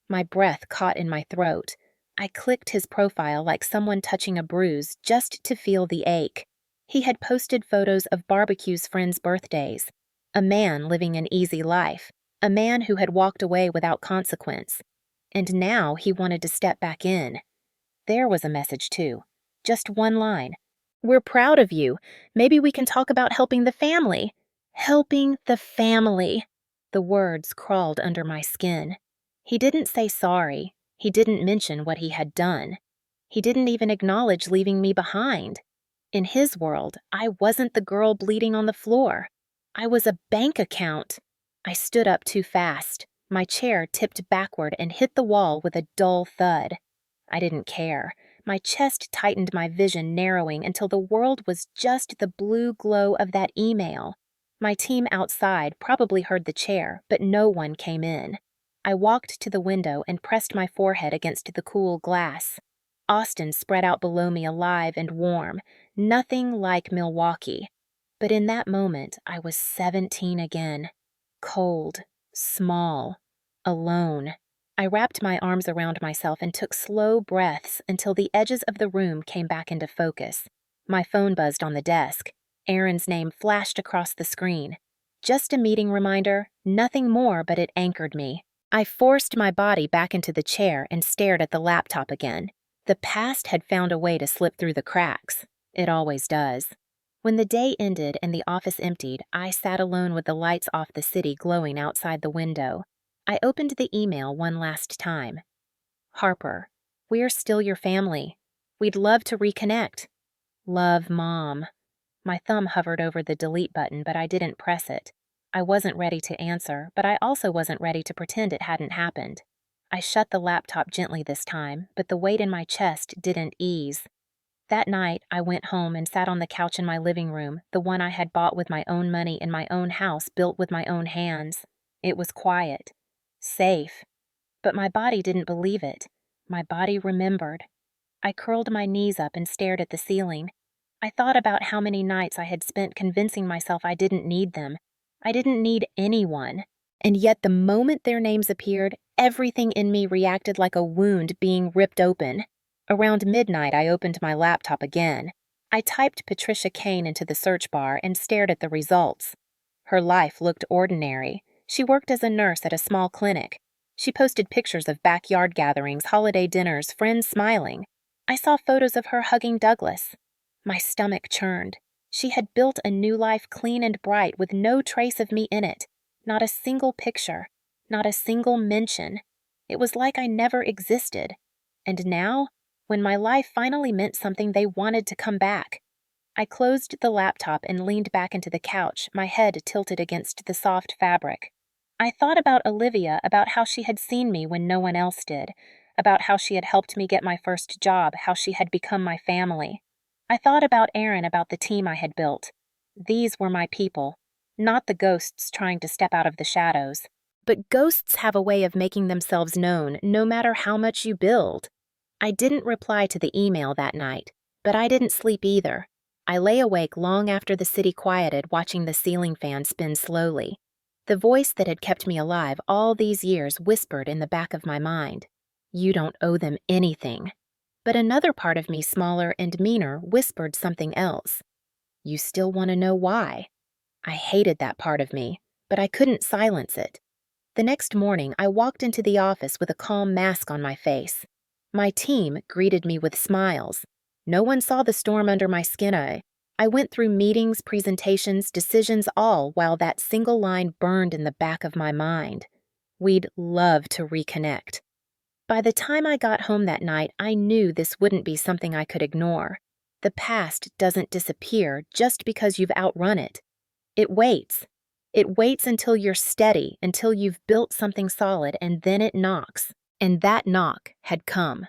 My breath caught in my throat. I clicked his profile like someone touching a bruise just to feel the ache. He had posted photos of barbecues friends' birthdays. A man living an easy life. A man who had walked away without consequence. And now he wanted to step back in. There was a message too. Just one line. We're proud of you. Maybe we can talk about helping the family. Helping the family. The words crawled under my skin. He didn't say sorry. He didn't mention what he had done. He didn't even acknowledge leaving me behind. In his world, I wasn't the girl bleeding on the floor. I was a bank account. I stood up too fast. My chair tipped backward and hit the wall with a dull thud. I didn't care. My chest tightened, my vision narrowing until the world was just the blue glow of that email. My team outside probably heard the chair, but no one came in. I walked to the window and pressed my forehead against the cool glass. Austin spread out below me, alive and warm, nothing like Milwaukee. But in that moment, I was 17 again. Cold, small, alone. I wrapped my arms around myself and took slow breaths until the edges of the room came back into focus. My phone buzzed on the desk. Aaron's name flashed across the screen. Just a meeting reminder, nothing more, but it anchored me. I forced my body back into the chair and stared at the laptop again. The past had found a way to slip through the cracks. It always does. When the day ended and the office emptied, I sat alone with the lights off, the city glowing outside the window. I opened the email one last time. Harper, we're still your family. We'd love to reconnect. Love, Mom. My thumb hovered over the delete button, but I didn't press it. I wasn't ready to answer, but I also wasn't ready to pretend it hadn't happened. I shut the laptop gently this time, but the weight in my chest didn't ease. That night, I went home and sat on the couch in my living room, the one I had bought with my own money in my own house built with my own hands. It was quiet. Safe. But my body didn't believe it. My body remembered. I curled my knees up and stared at the ceiling. I thought about how many nights I had spent convincing myself I didn't need them. I didn't need anyone. And yet the moment their names appeared, everything in me reacted like a wound being ripped open. Around midnight, I opened my laptop again. I typed Patricia Kane into the search bar and stared at the results. Her life looked ordinary. She worked as a nurse at a small clinic. She posted pictures of backyard gatherings, holiday dinners, friends smiling. I saw photos of her hugging Douglas. My stomach churned. She had built a new life clean and bright with no trace of me in it. Not a single picture. Not a single mention. It was like I never existed. And now, when my life finally meant something, they wanted to come back. I closed the laptop and leaned back into the couch, my head tilted against the soft fabric. I thought about Olivia, about how she had seen me when no one else did, about how she had helped me get my first job, how she had become my family. I thought about Aaron, about the team I had built. These were my people, not the ghosts trying to step out of the shadows. But ghosts have a way of making themselves known no matter how much you build. I didn't reply to the email that night, but I didn't sleep either. I lay awake long after the city quieted, watching the ceiling fan spin slowly. The voice that had kept me alive all these years whispered in the back of my mind, "You don't owe them anything." But another part of me, smaller and meaner, whispered something else. "You still want to know why?" I hated that part of me, but I couldn't silence it. The next morning, I walked into the office with a calm mask on my face. My team greeted me with smiles. No one saw the storm under my skin. I went through meetings, presentations, decisions, all while that single line burned in the back of my mind. We'd love to reconnect. By the time I got home that night, I knew this wouldn't be something I could ignore. The past doesn't disappear just because you've outrun it. It waits. It waits until you're steady, until you've built something solid, and then it knocks. And that knock had come.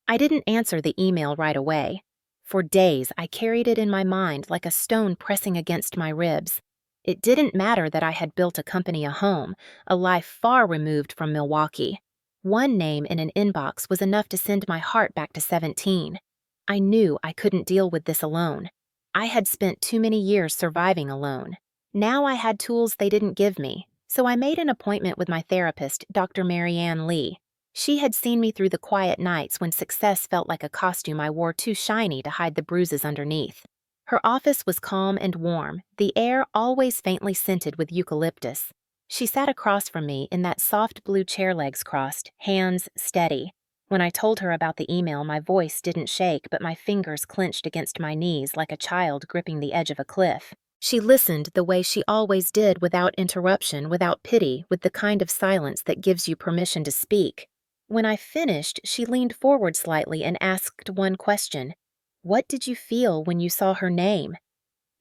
I didn't answer the email right away. For days, I carried it in my mind like a stone pressing against my ribs. It didn't matter that I had built a company, a home, a life far removed from Milwaukee. One name in an inbox was enough to send my heart back to 17. I knew I couldn't deal with this alone. I had spent too many years surviving alone. Now I had tools they didn't give me, so I made an appointment with my therapist, Dr. Marianne Lee. She had seen me through the quiet nights when success felt like a costume I wore too shiny to hide the bruises underneath. Her office was calm and warm, the air always faintly scented with eucalyptus. She sat across from me in that soft blue chair, legs crossed, hands steady. When I told her about the email, my voice didn't shake, but my fingers clenched against my knees like a child gripping the edge of a cliff. She listened the way she always did, without interruption, without pity, with the kind of silence that gives you permission to speak. When I finished, she leaned forward slightly and asked one question. "What did you feel when you saw her name?"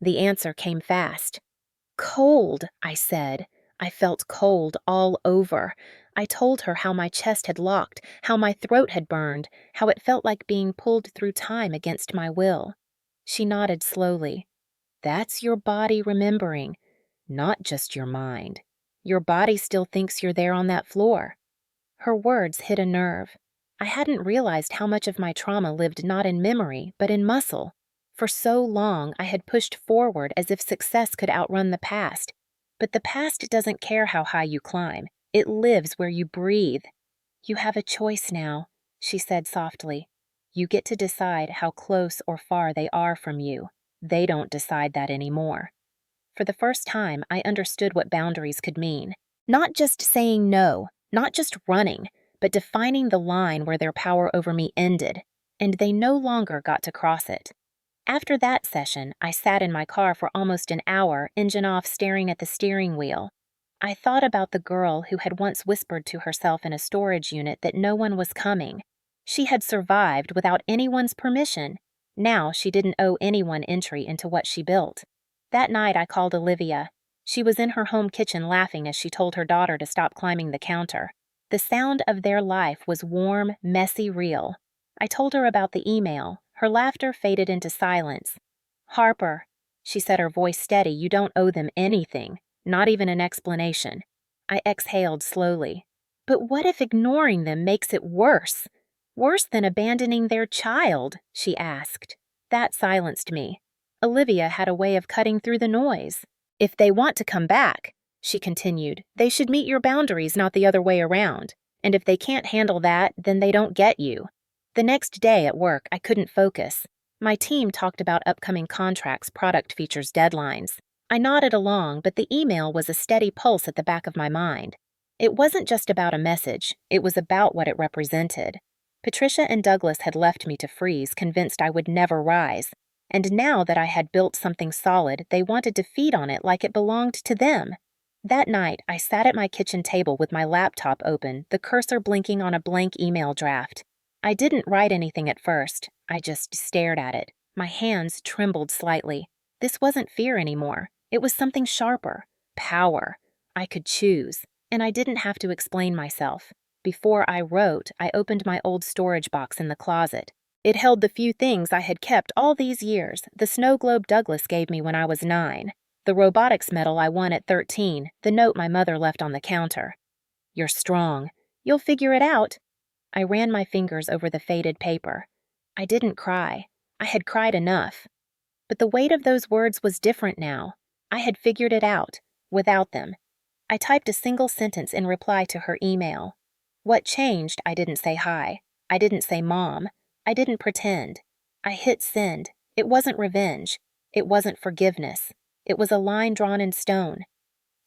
The answer came fast. "Cold," I said. I felt cold all over. I told her how my chest had locked, how my throat had burned, how it felt like being pulled through time against my will. She nodded slowly. "That's your body remembering, not just your mind. Your body still thinks you're there on that floor." Her words hit a nerve. I hadn't realized how much of my trauma lived not in memory, but in muscle. For so long, I had pushed forward as if success could outrun the past. But the past doesn't care how high you climb. It lives where you breathe. "You have a choice now," she said softly. "You get to decide how close or far they are from you. They don't decide that anymore." For the first time, I understood what boundaries could mean. Not just saying no, not just running, but defining the line where their power over me ended, and they no longer got to cross it. After that session, I sat in my car for almost an hour, engine off, staring at the steering wheel. I thought about the girl who had once whispered to herself in a storage unit that no one was coming. She had survived without anyone's permission. Now she didn't owe anyone entry into what she built. That night I called Olivia. She was in her home kitchen laughing as she told her daughter to stop climbing the counter. The sound of their life was warm, messy, real. I told her about the email. Her laughter faded into silence. "Harper," she said, her voice steady, "you don't owe them anything, not even an explanation." I exhaled slowly. But what if ignoring them makes it worse? Worse than abandoning their child? She asked. That silenced me. Olivia had a way of cutting through the noise. "If they want to come back," she continued, "they should meet your boundaries, not the other way around. And if they can't handle that, then they don't get you." The next day at work, I couldn't focus. My team talked about upcoming contracts, product features, deadlines. I nodded along, but the email was a steady pulse at the back of my mind. It wasn't just about a message, it was about what it represented. Patricia and Douglas had left me to freeze, convinced I would never rise. And now that I had built something solid, they wanted to feed on it like it belonged to them. That night, I sat at my kitchen table with my laptop open, the cursor blinking on a blank email draft. I didn't write anything at first. I just stared at it. My hands trembled slightly. This wasn't fear anymore. It was something sharper. Power. I could choose, and I didn't have to explain myself. Before I wrote, I opened my old storage box in the closet. It held the few things I had kept all these years, the snow globe Douglas gave me when I was 9, the robotics medal I won at 13, the note my mother left on the counter. "You're strong. You'll figure it out." I ran my fingers over the faded paper. I didn't cry. I had cried enough. But the weight of those words was different now. I had figured it out, without them. I typed a single sentence in reply to her email. What changed? I didn't say hi. I didn't say mom. I didn't pretend. I hit send. It wasn't revenge. It wasn't forgiveness. It was a line drawn in stone.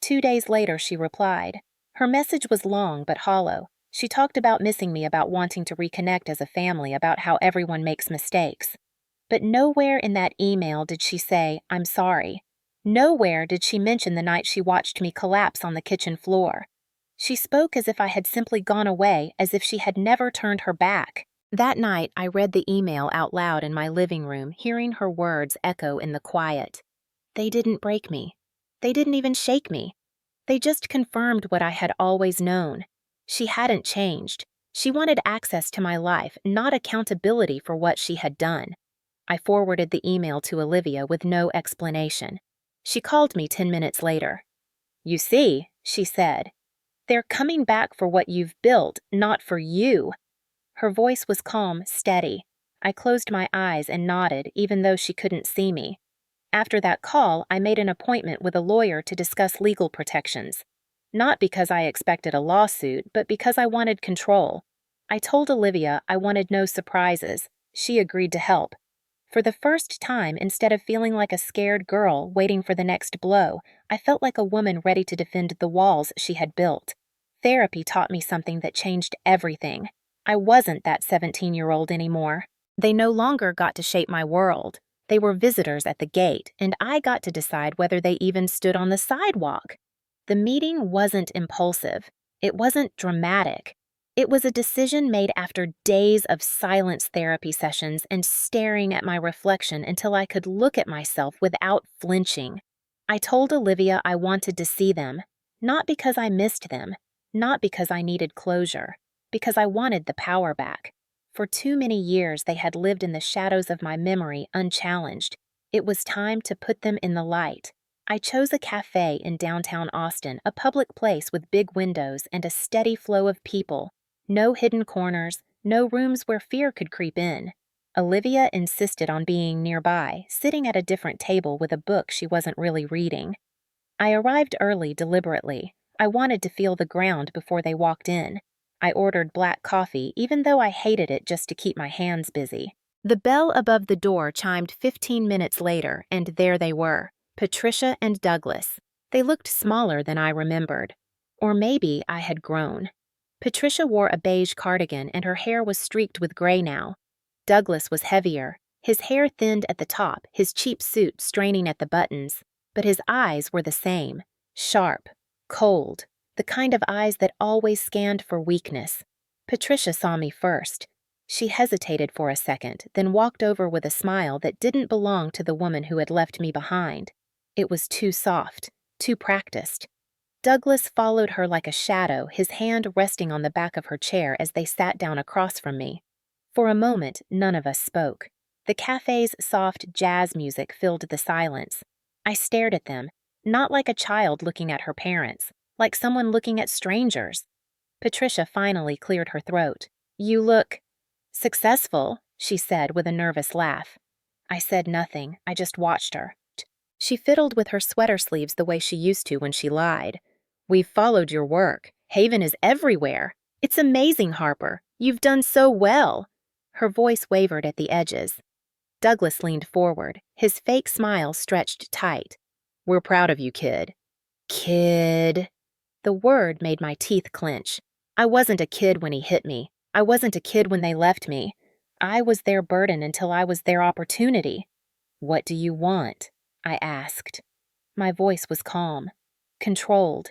2 days later, she replied. Her message was long but hollow. She talked about missing me, about wanting to reconnect as a family, about how everyone makes mistakes. But nowhere in that email did she say, "I'm sorry." Nowhere did she mention the night she watched me collapse on the kitchen floor. She spoke as if I had simply gone away, as if she had never turned her back. That night, I read the email out loud in my living room, hearing her words echo in the quiet. They didn't break me. They didn't even shake me. They just confirmed what I had always known. She hadn't changed. She wanted access to my life, not accountability for what she had done. I forwarded the email to Olivia with no explanation. She called me 10 minutes later. "You see," she said, "they're coming back for what you've built, not for you." Her voice was calm, steady. I closed my eyes and nodded, even though she couldn't see me. After that call, I made an appointment with a lawyer to discuss legal protections. Not because I expected a lawsuit, but because I wanted control. I told Olivia I wanted no surprises. She agreed to help. For the first time, instead of feeling like a scared girl waiting for the next blow, I felt like a woman ready to defend the walls she had built. Therapy taught me something that changed everything. I wasn't that 17-year-old anymore. They no longer got to shape my world. They were visitors at the gate, and I got to decide whether they even stood on the sidewalk. The meeting wasn't impulsive. It wasn't dramatic. It was a decision made after days of silence therapy sessions and staring at my reflection until I could look at myself without flinching. I told Olivia I wanted to see them, not because I missed them, not because I needed closure, because I wanted the power back. For too many years they had lived in the shadows of my memory unchallenged. It was time to put them in the light. I chose a cafe in downtown Austin, a public place with big windows and a steady flow of people. No hidden corners, no rooms where fear could creep in. Olivia insisted on being nearby, sitting at a different table with a book she wasn't really reading. I arrived early deliberately. I wanted to feel the ground before they walked in. I ordered black coffee, even though I hated it, just to keep my hands busy. The bell above the door chimed 15 minutes later, and there they were. Patricia and Douglas. They looked smaller than I remembered. Or maybe I had grown. Patricia wore a beige cardigan and her hair was streaked with gray now. Douglas was heavier, his hair thinned at the top, his cheap suit straining at the buttons. But his eyes were the same, sharp, cold, the kind of eyes that always scanned for weakness. Patricia saw me first. She hesitated for a second, then walked over with a smile that didn't belong to the woman who had left me behind. It was too soft, too practiced. Douglas followed her like a shadow, his hand resting on the back of her chair as they sat down across from me. For a moment, none of us spoke. The cafe's soft jazz music filled the silence. I stared at them, not like a child looking at her parents, like someone looking at strangers. Patricia finally cleared her throat. "You look successful," she said with a nervous laugh. I said nothing, I just watched her. She fiddled with her sweater sleeves the way she used to when she lied. "We've followed your work. Haven is everywhere. It's amazing, Harper. You've done so well." Her voice wavered at the edges. Douglas leaned forward, his fake smile stretched tight. "We're proud of you, kid." Kid. The word made my teeth clench. I wasn't a kid when he hit me. I wasn't a kid when they left me. I was their burden until I was their opportunity. "What do you want?" I asked. My voice was calm, controlled.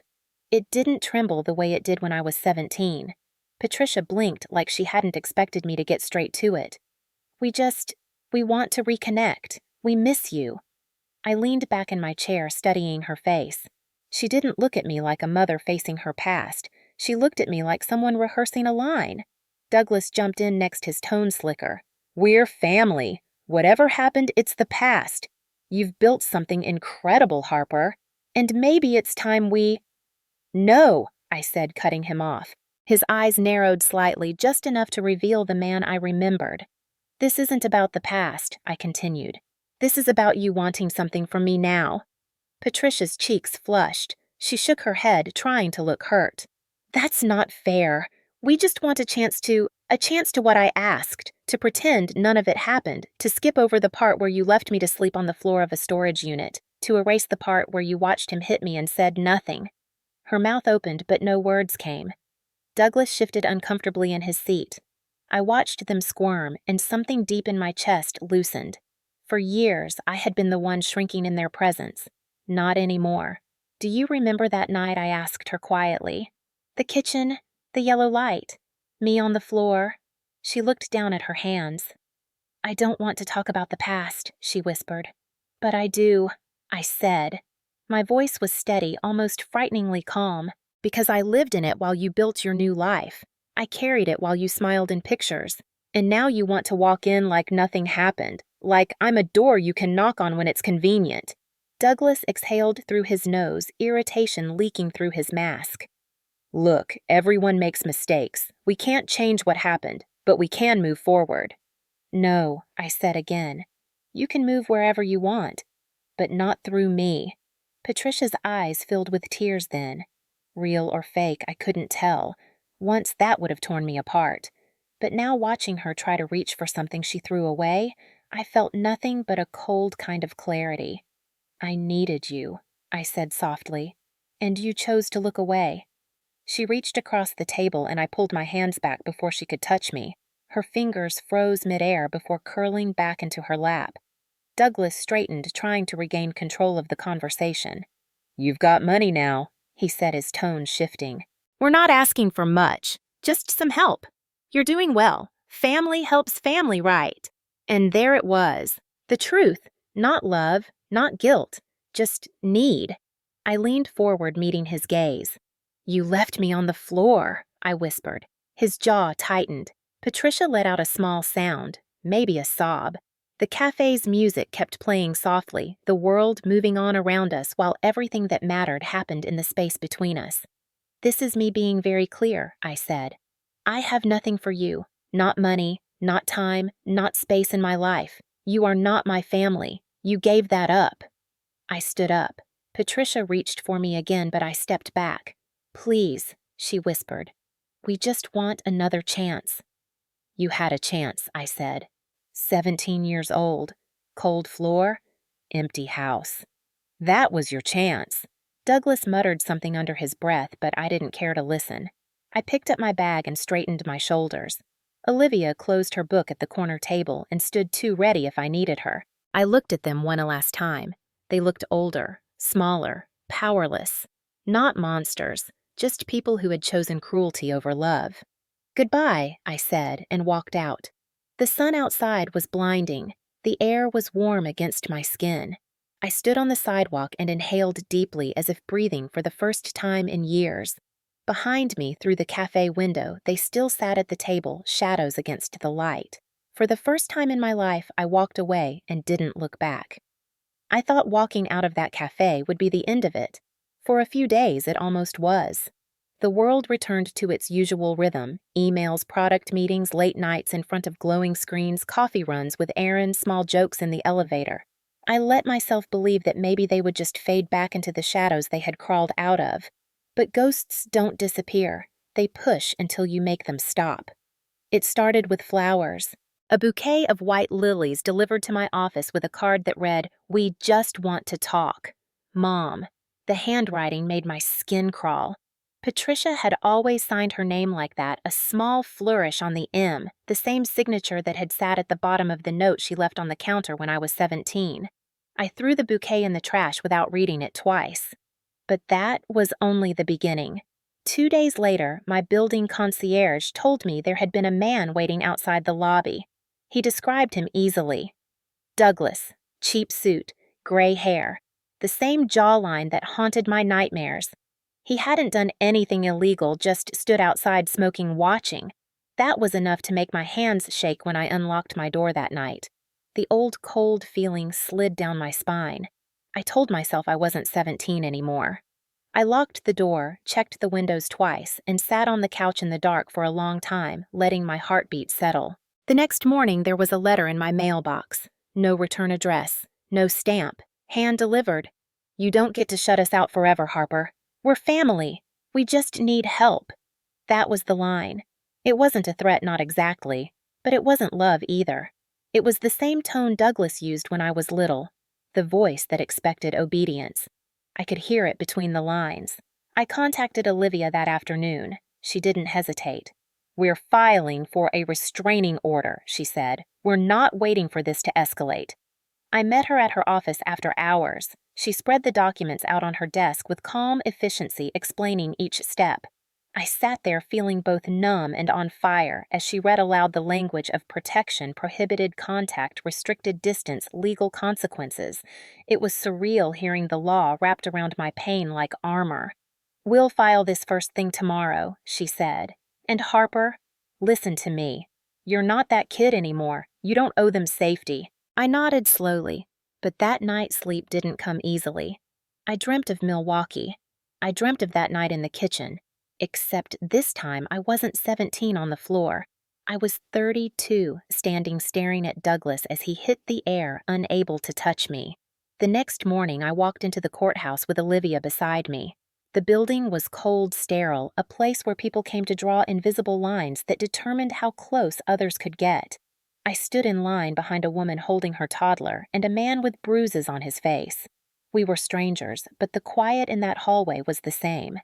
It didn't tremble the way it did when I was 17. Patricia blinked like she hadn't expected me to get straight to it. We want to reconnect. We miss you." I leaned back in my chair, studying her face. She didn't look at me like a mother facing her past. She looked at me like someone rehearsing a line. Douglas jumped in next, his tone slicker. "We're family. Whatever happened, it's the past. You've built something incredible, Harper. And maybe it's time we—" "No," I said, cutting him off. His eyes narrowed slightly, just enough to reveal the man I remembered. "This isn't about the past," I continued. "This is about you wanting something from me now." Patricia's cheeks flushed. She shook her head, trying to look hurt. "That's not fair. We just want a chance to what I asked, to pretend none of it happened, to skip over the part where you left me to sleep on the floor of a storage unit, to erase the part where you watched him hit me and said nothing." Her mouth opened, but no words came. Douglas shifted uncomfortably in his seat. I watched them squirm, and something deep in my chest loosened. For years, I had been the one shrinking in their presence. Not anymore. "Do you remember that night?" I asked her quietly. "The kitchen, the yellow light, me on the floor." She looked down at her hands. "I don't want to talk about the past," she whispered. "But I do," I said. My voice was steady, almost frighteningly calm, "because I lived in it while you built your new life. I carried it while you smiled in pictures. And now you want to walk in like nothing happened, like I'm a door you can knock on when it's convenient." Douglas exhaled through his nose, irritation leaking through his mask. "Look, everyone makes mistakes. We can't change what happened, but we can move forward." "No," I said again. "You can move wherever you want, but not through me." Patricia's eyes filled with tears then. Real or fake, I couldn't tell. Once that would have torn me apart. But now, watching her try to reach for something she threw away, I felt nothing but a cold kind of clarity. "I needed you," I said softly, "and you chose to look away." She reached across the table and I pulled my hands back before she could touch me. Her fingers froze midair before curling back into her lap. Douglas straightened, trying to regain control of the conversation. "You've got money now," he said, his tone shifting. "We're not asking for much, just some help. You're doing well. Family helps family, right?" And there it was. The truth, not love, not guilt, just need. I leaned forward, meeting his gaze. "You left me on the floor," I whispered. His jaw tightened. Patricia let out a small sound, maybe a sob. The cafe's music kept playing softly, the world moving on around us while everything that mattered happened in the space between us. "This is me being very clear," I said. "I have nothing for you. Not money, not time, not space in my life. You are not my family. You gave that up." I stood up. Patricia reached for me again, but I stepped back. "Please," she whispered. "We just want another chance." "You had a chance," I said. 17 years old, cold floor, empty house. That was your chance." Douglas muttered something under his breath, but I didn't care to listen. I picked up my bag and straightened my shoulders. Olivia closed her book at the corner table and stood too ready if I needed her. I looked at them one last time. They looked older, smaller, powerless. Not monsters, just people who had chosen cruelty over love. Goodbye, I said, and walked out. The sun outside was blinding. The air was warm against my skin. I stood on the sidewalk and inhaled deeply as if breathing for the first time in years. Behind me, through the cafe window, they still sat at the table, shadows against the light. For the first time in my life, I walked away and didn't look back. I thought walking out of that cafe would be the end of it. For a few days, it almost was. The world returned to its usual rhythm: emails, product meetings, late nights in front of glowing screens, coffee runs with Aaron, small jokes in the elevator. I let myself believe that maybe they would just fade back into the shadows they had crawled out of. But ghosts don't disappear. They push until you make them stop. It started with flowers. A bouquet of white lilies delivered to my office with a card that read, "We just want to talk. Mom." The handwriting made my skin crawl. Patricia had always signed her name like that, a small flourish on the M, the same signature that had sat at the bottom of the note she left on the counter when I was 17. I threw the bouquet in the trash without reading it twice. But that was only the beginning. 2 days later, my building concierge told me there had been a man waiting outside the lobby. He described him easily. Douglas, cheap suit, gray hair, the same jawline that haunted my nightmares. He hadn't done anything illegal, just stood outside smoking, watching. That was enough to make my hands shake when I unlocked my door that night. The old cold feeling slid down my spine. I told myself I wasn't 17 anymore. I locked the door, checked the windows twice, and sat on the couch in the dark for a long time, letting my heartbeat settle. The next morning, there was a letter in my mailbox. No return address, no stamp, hand-delivered. "You don't get to shut us out forever, Harper. We're family. We just need help." That was the line. It wasn't a threat, not exactly, but it wasn't love either. It was the same tone Douglas used when I was little, the voice that expected obedience. I could hear it between the lines. I contacted Olivia that afternoon. She didn't hesitate. "We're filing for a restraining order," she said. "We're not waiting for this to escalate." I met her at her office after hours. She spread the documents out on her desk with calm efficiency, explaining each step. I sat there feeling both numb and on fire as she read aloud the language of protection, prohibited contact, restricted distance, legal consequences. It was surreal hearing the law wrapped around my pain like armor. "We'll file this first thing tomorrow," she said. "And Harper, listen to me. You're not that kid anymore. You don't owe them safety." I nodded slowly, but that night's sleep didn't come easily. I dreamt of Milwaukee. I dreamt of that night in the kitchen. Except this time I wasn't 17 on the floor. I was 32, standing staring at Douglas as he hit the air, unable to touch me. The next morning I walked into the courthouse with Olivia beside me. The building was cold, sterile, a place where people came to draw invisible lines that determined how close others could get. I stood in line behind a woman holding her toddler and a man with bruises on his face. We were strangers, but the quiet in that hallway was the same.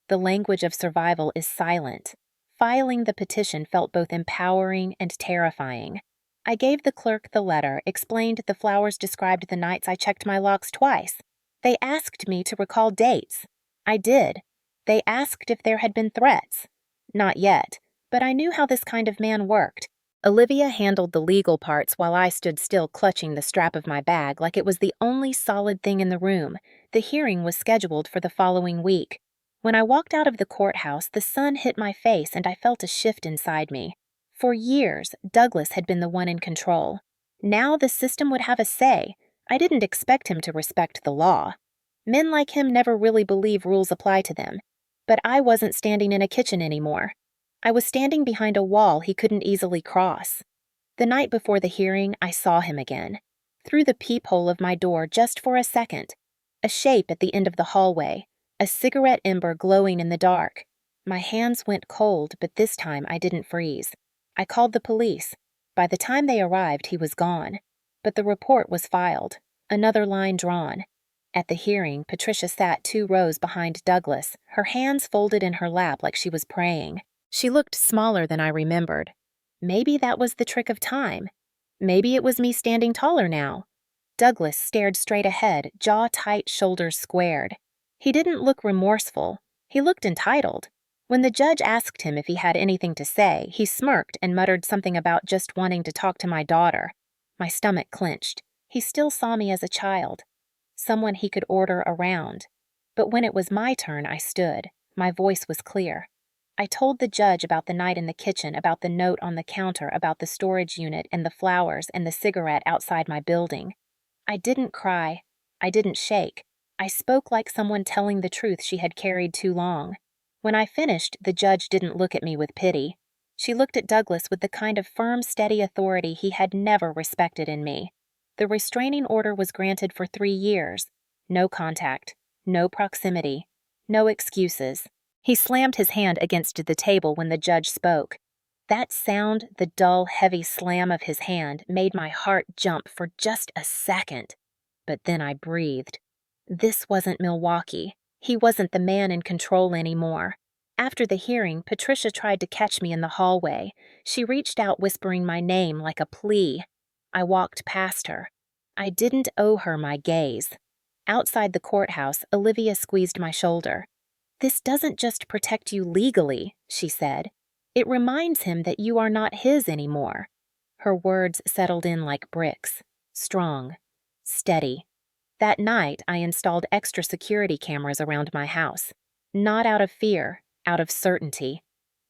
The language of survival is silent. Filing the petition felt both empowering and terrifying. I gave the clerk the letter, explained the flowers described the nights I checked my locks twice. They asked me to recall dates. I did. They asked if there had been threats. Not yet, but I knew how this kind of man worked. Olivia handled the legal parts while I stood still clutching the strap of my bag like it was the only solid thing in the room. The hearing was scheduled for the following week. When I walked out of the courthouse, the sun hit my face and I felt a shift inside me. For years, Douglas had been the one in control. Now the system would have a say. I didn't expect him to respect the law. Men like him never really believe rules apply to them. But I wasn't standing in a kitchen anymore. I was standing behind a wall he couldn't easily cross. The night before the hearing, I saw him again. Through the peephole of my door just for a second. A shape at the end of the hallway. A cigarette ember glowing in the dark. My hands went cold, but this time I didn't freeze. I called the police. By the time they arrived, he was gone. But the report was filed. Another line drawn. At the hearing, Patricia sat 2 rows behind Douglas, her hands folded in her lap like she was praying. She looked smaller than I remembered. Maybe that was the trick of time. Maybe it was me standing taller now. Douglas stared straight ahead, jaw tight, shoulders squared. He didn't look remorseful. He looked entitled. When the judge asked him if he had anything to say, he smirked and muttered something about just wanting to talk to my daughter. My stomach clenched. He still saw me as a child, someone he could order around. But when it was my turn, I stood. My voice was clear. I told the judge about the night in the kitchen, about the note on the counter, about the storage unit and the flowers and the cigarette outside my building. I didn't cry. I didn't shake. I spoke like someone telling the truth she had carried too long. When I finished, the judge didn't look at me with pity. She looked at Douglas with the kind of firm, steady authority he had never respected in me. The restraining order was granted for 3 years. No contact, no proximity, no excuses. He slammed his hand against the table when the judge spoke. That sound, the dull, heavy slam of his hand, made my heart jump for just a second. But then I breathed. This wasn't Milwaukee. He wasn't the man in control anymore. After the hearing, Patricia tried to catch me in the hallway. She reached out whispering my name like a plea. I walked past her. I didn't owe her my gaze. Outside the courthouse, Olivia squeezed my shoulder. "This doesn't just protect you legally," she said. "It reminds him that you are not his anymore." Her words settled in like bricks. Strong. Steady. That night, I installed extra security cameras around my house. Not out of fear, out of certainty.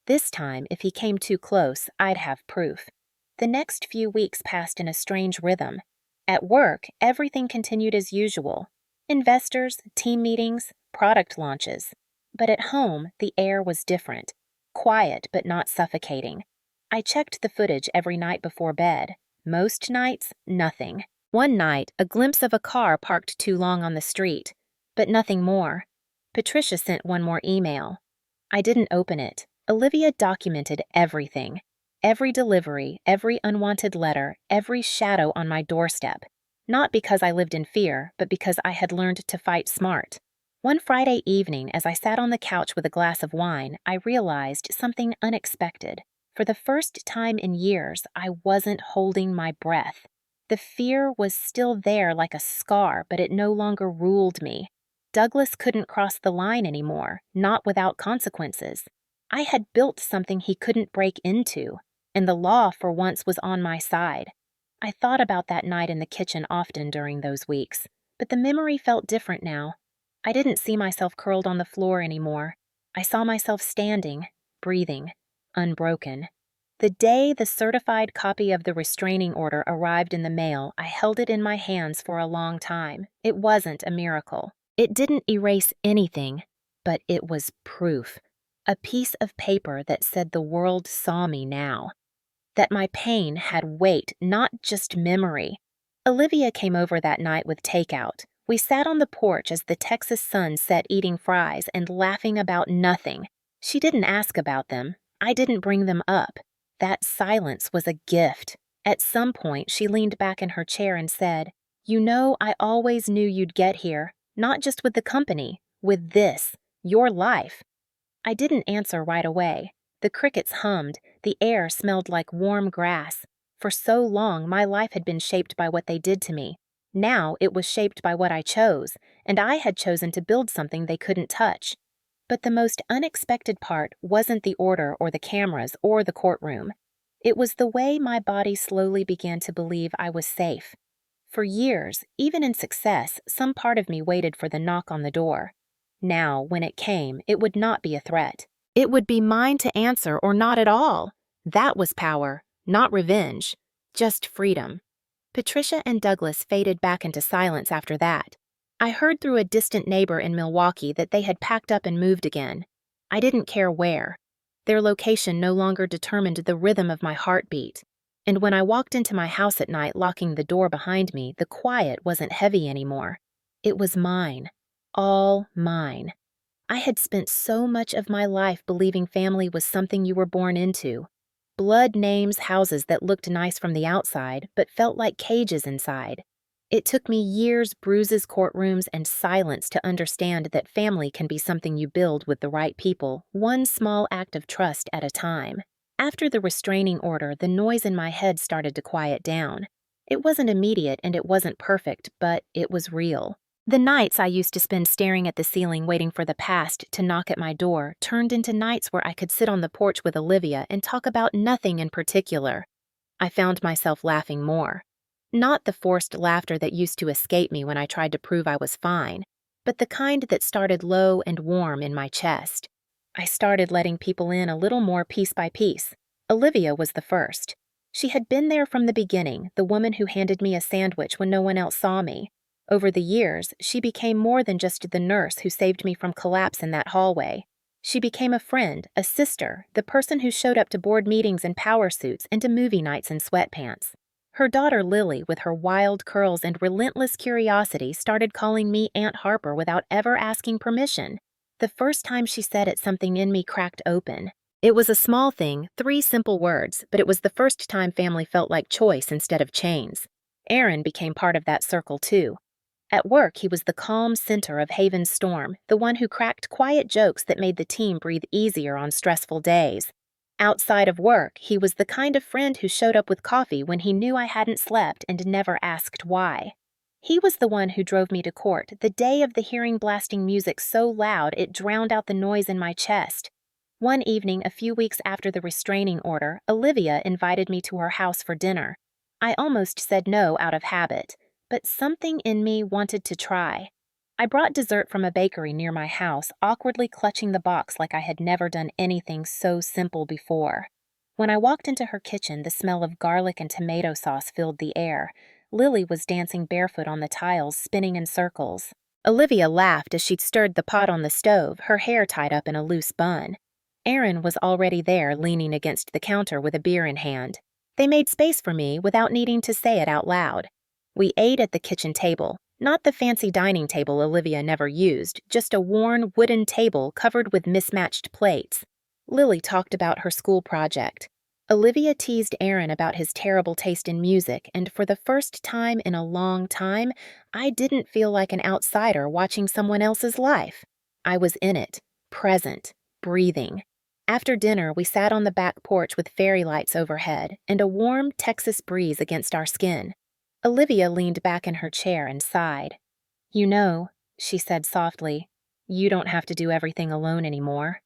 This time, if he came too close, I'd have proof. The next few weeks passed in a strange rhythm. At work, everything continued as usual. Investors, team meetings, product launches. But at home, the air was different. Quiet, but not suffocating. I checked the footage every night before bed. Most nights, nothing. One night, a glimpse of a car parked too long on the street. But nothing more. Patricia sent one more email. I didn't open it. Olivia documented everything. Every delivery, every unwanted letter, every shadow on my doorstep. Not because I lived in fear, but because I had learned to fight smart. One Friday evening, as I sat on the couch with a glass of wine, I realized something unexpected. For the first time in years, I wasn't holding my breath. The fear was still there like a scar, but it no longer ruled me. Douglas couldn't cross the line anymore, not without consequences. I had built something he couldn't break into, and the law for once was on my side. I thought about that night in the kitchen often during those weeks, but the memory felt different now. I didn't see myself curled on the floor anymore. I saw myself standing, breathing, unbroken. The day the certified copy of the restraining order arrived in the mail, I held it in my hands for a long time. It wasn't a miracle. It didn't erase anything, but it was proof. A piece of paper that said the world saw me now. That my pain had weight, not just memory. Olivia came over that night with takeout. We sat on the porch as the Texas sun set eating fries and laughing about nothing. She didn't ask about them. I didn't bring them up. That silence was a gift. At some point, she leaned back in her chair and said, "You know, I always knew you'd get here, not just with the company, with this, your life." I didn't answer right away. The crickets hummed. The air smelled like warm grass. For so long, my life had been shaped by what they did to me. Now it was shaped by what I chose, and I had chosen to build something they couldn't touch. But the most unexpected part wasn't the order or the cameras or the courtroom. It was the way my body slowly began to believe I was safe. For years, even in success, some part of me waited for the knock on the door. Now, when it came, it would not be a threat. It would be mine to answer or not at all. That was power, not revenge, just freedom. Patricia and Douglas faded back into silence after that. I heard through a distant neighbor in Milwaukee that they had packed up and moved again. I didn't care where. Their location no longer determined the rhythm of my heartbeat. And when I walked into my house at night, locking the door behind me, the quiet wasn't heavy anymore. It was mine. All mine. I had spent so much of my life believing family was something you were born into. Blood, names, houses that looked nice from the outside, but felt like cages inside. It took me years, bruises, courtrooms, and silence to understand that family can be something you build with the right people, one small act of trust at a time. After the restraining order, the noise in my head started to quiet down. It wasn't immediate and it wasn't perfect, but it was real. The nights I used to spend staring at the ceiling waiting for the past to knock at my door turned into nights where I could sit on the porch with Olivia and talk about nothing in particular. I found myself laughing more. Not the forced laughter that used to escape me when I tried to prove I was fine, but the kind that started low and warm in my chest. I started letting people in a little more piece by piece. Olivia was the first. She had been there from the beginning, the woman who handed me a sandwich when no one else saw me. Over the years, she became more than just the nurse who saved me from collapse in that hallway. She became a friend, a sister, the person who showed up to board meetings in power suits and to movie nights in sweatpants. Her daughter Lily, with her wild curls and relentless curiosity, started calling me Aunt Harper without ever asking permission. The first time she said it, something in me cracked open. It was a small thing, 3 simple words, but it was the first time family felt like choice instead of chains. Aaron became part of that circle too. At work, he was the calm center of Haven's storm, the one who cracked quiet jokes that made the team breathe easier on stressful days. Outside of work, he was the kind of friend who showed up with coffee when he knew I hadn't slept and never asked why. He was the one who drove me to court the day of the hearing, blasting music so loud it drowned out the noise in my chest. One evening, a few weeks after the restraining order, Olivia invited me to her house for dinner. I almost said no out of habit, but something in me wanted to try. I brought dessert from a bakery near my house, awkwardly clutching the box like I had never done anything so simple before. When I walked into her kitchen, the smell of garlic and tomato sauce filled the air. Lily was dancing barefoot on the tiles, spinning in circles. Olivia laughed as she stirred the pot on the stove, her hair tied up in a loose bun. Aaron was already there, leaning against the counter with a beer in hand. They made space for me without needing to say it out loud. We ate at the kitchen table, not the fancy dining table Olivia never used, just a worn wooden table covered with mismatched plates. Lily talked about her school project. Olivia teased Aaron about his terrible taste in music, and for the first time in a long time, I didn't feel like an outsider watching someone else's life. I was in it, present, breathing. After dinner, we sat on the back porch with fairy lights overhead and a warm Texas breeze against our skin. Olivia leaned back in her chair and sighed. "You know," she said softly, "you don't have to do everything alone anymore."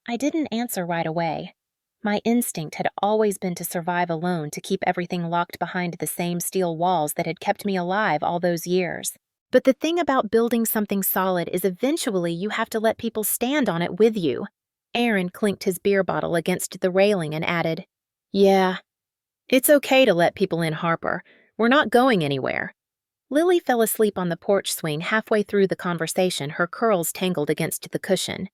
I didn't answer right away. My instinct had always been to survive alone, to keep everything locked behind the same steel walls that had kept me alive all those years. But the thing about building something solid is eventually you have to let people stand on it with you. Aaron clinked his beer bottle against the railing and added, "Yeah, it's okay to let people in, Harper. We're not going anywhere." Lily fell asleep on the porch swing halfway through the conversation, her curls tangled against the cushion.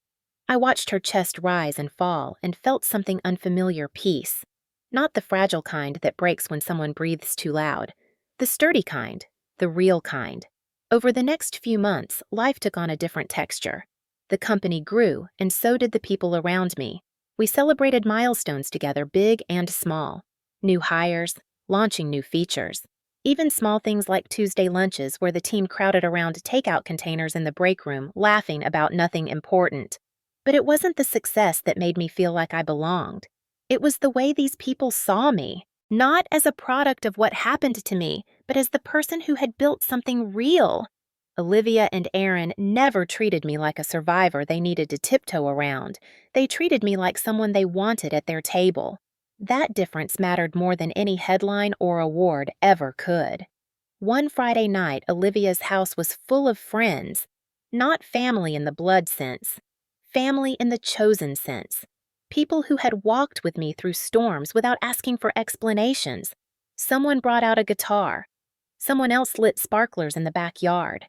I watched her chest rise and fall and felt something unfamiliar: peace. Not the fragile kind that breaks when someone breathes too loud. The sturdy kind, the real kind. Over the next few months, life took on a different texture. The company grew, and so did the people around me. We celebrated milestones together, big and small. New hires, launching new features. Even small things like Tuesday lunches where the team crowded around takeout containers in the break room, laughing about nothing important. But it wasn't the success that made me feel like I belonged. It was the way these people saw me, not as a product of what happened to me, but as the person who had built something real. Olivia and Aaron never treated me like a survivor they needed to tiptoe around. They treated me like someone they wanted at their table. That difference mattered more than any headline or award ever could. One Friday night, Olivia's house was full of friends. Not family in the blood sense. Family in the chosen sense. People who had walked with me through storms without asking for explanations. Someone brought out a guitar. Someone else lit sparklers in the backyard.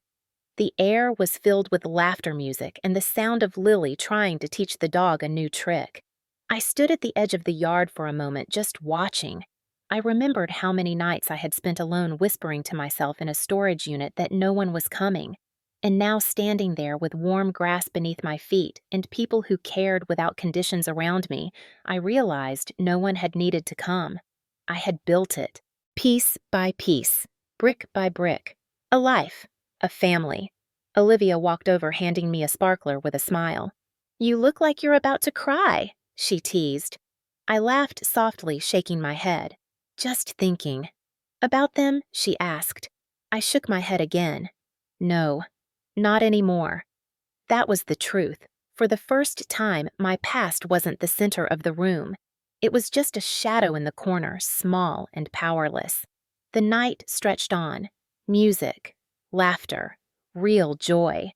The air was filled with laughter music and the sound of Lily trying to teach the dog a new trick. I stood at the edge of the yard for a moment, just watching. I remembered how many nights I had spent alone whispering to myself in a storage unit that no one was coming. And now, standing there with warm grass beneath my feet and people who cared without conditions around me, I realized no one had needed to come. I had built it, piece by piece, brick by brick. A life, a family. Olivia walked over, handing me a sparkler with a smile. "You look like you're about to cry," she teased. I laughed softly, shaking my head. "Just thinking." "About them?" she asked. I shook my head again. No, not anymore. That was the truth. For the first time, my past wasn't the center of the room. It was just a shadow in the corner, small and powerless. The night stretched on. Music, laughter, real joy.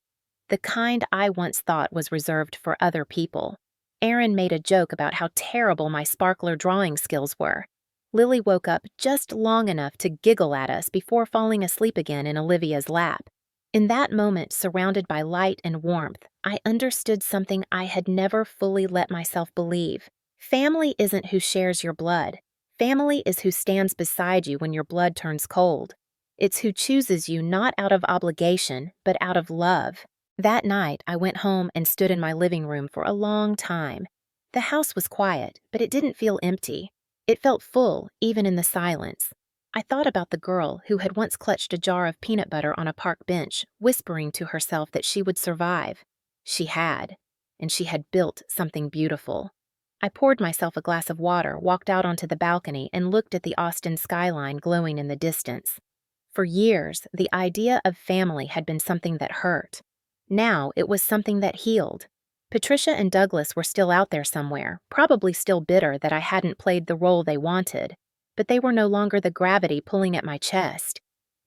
The kind I once thought was reserved for other people. Aaron made a joke about how terrible my sparkler drawing skills were. Lily woke up just long enough to giggle at us before falling asleep again in Olivia's lap. In that moment, surrounded by light and warmth, I understood something I had never fully let myself believe. Family isn't who shares your blood. Family is who stands beside you when your blood turns cold. It's who chooses you not out of obligation, but out of love. That night, I went home and stood in my living room for a long time. The house was quiet, but it didn't feel empty. It felt full, even in the silence. I thought about the girl who had once clutched a jar of peanut butter on a park bench, whispering to herself that she would survive. She had, and she had built something beautiful. I poured myself a glass of water, walked out onto the balcony, and looked at the Austin skyline glowing in the distance. For years, the idea of family had been something that hurt. Now it was something that healed. Patricia and Douglas were still out there somewhere, probably still bitter that I hadn't played the role they wanted. But they were no longer the gravity pulling at my chest.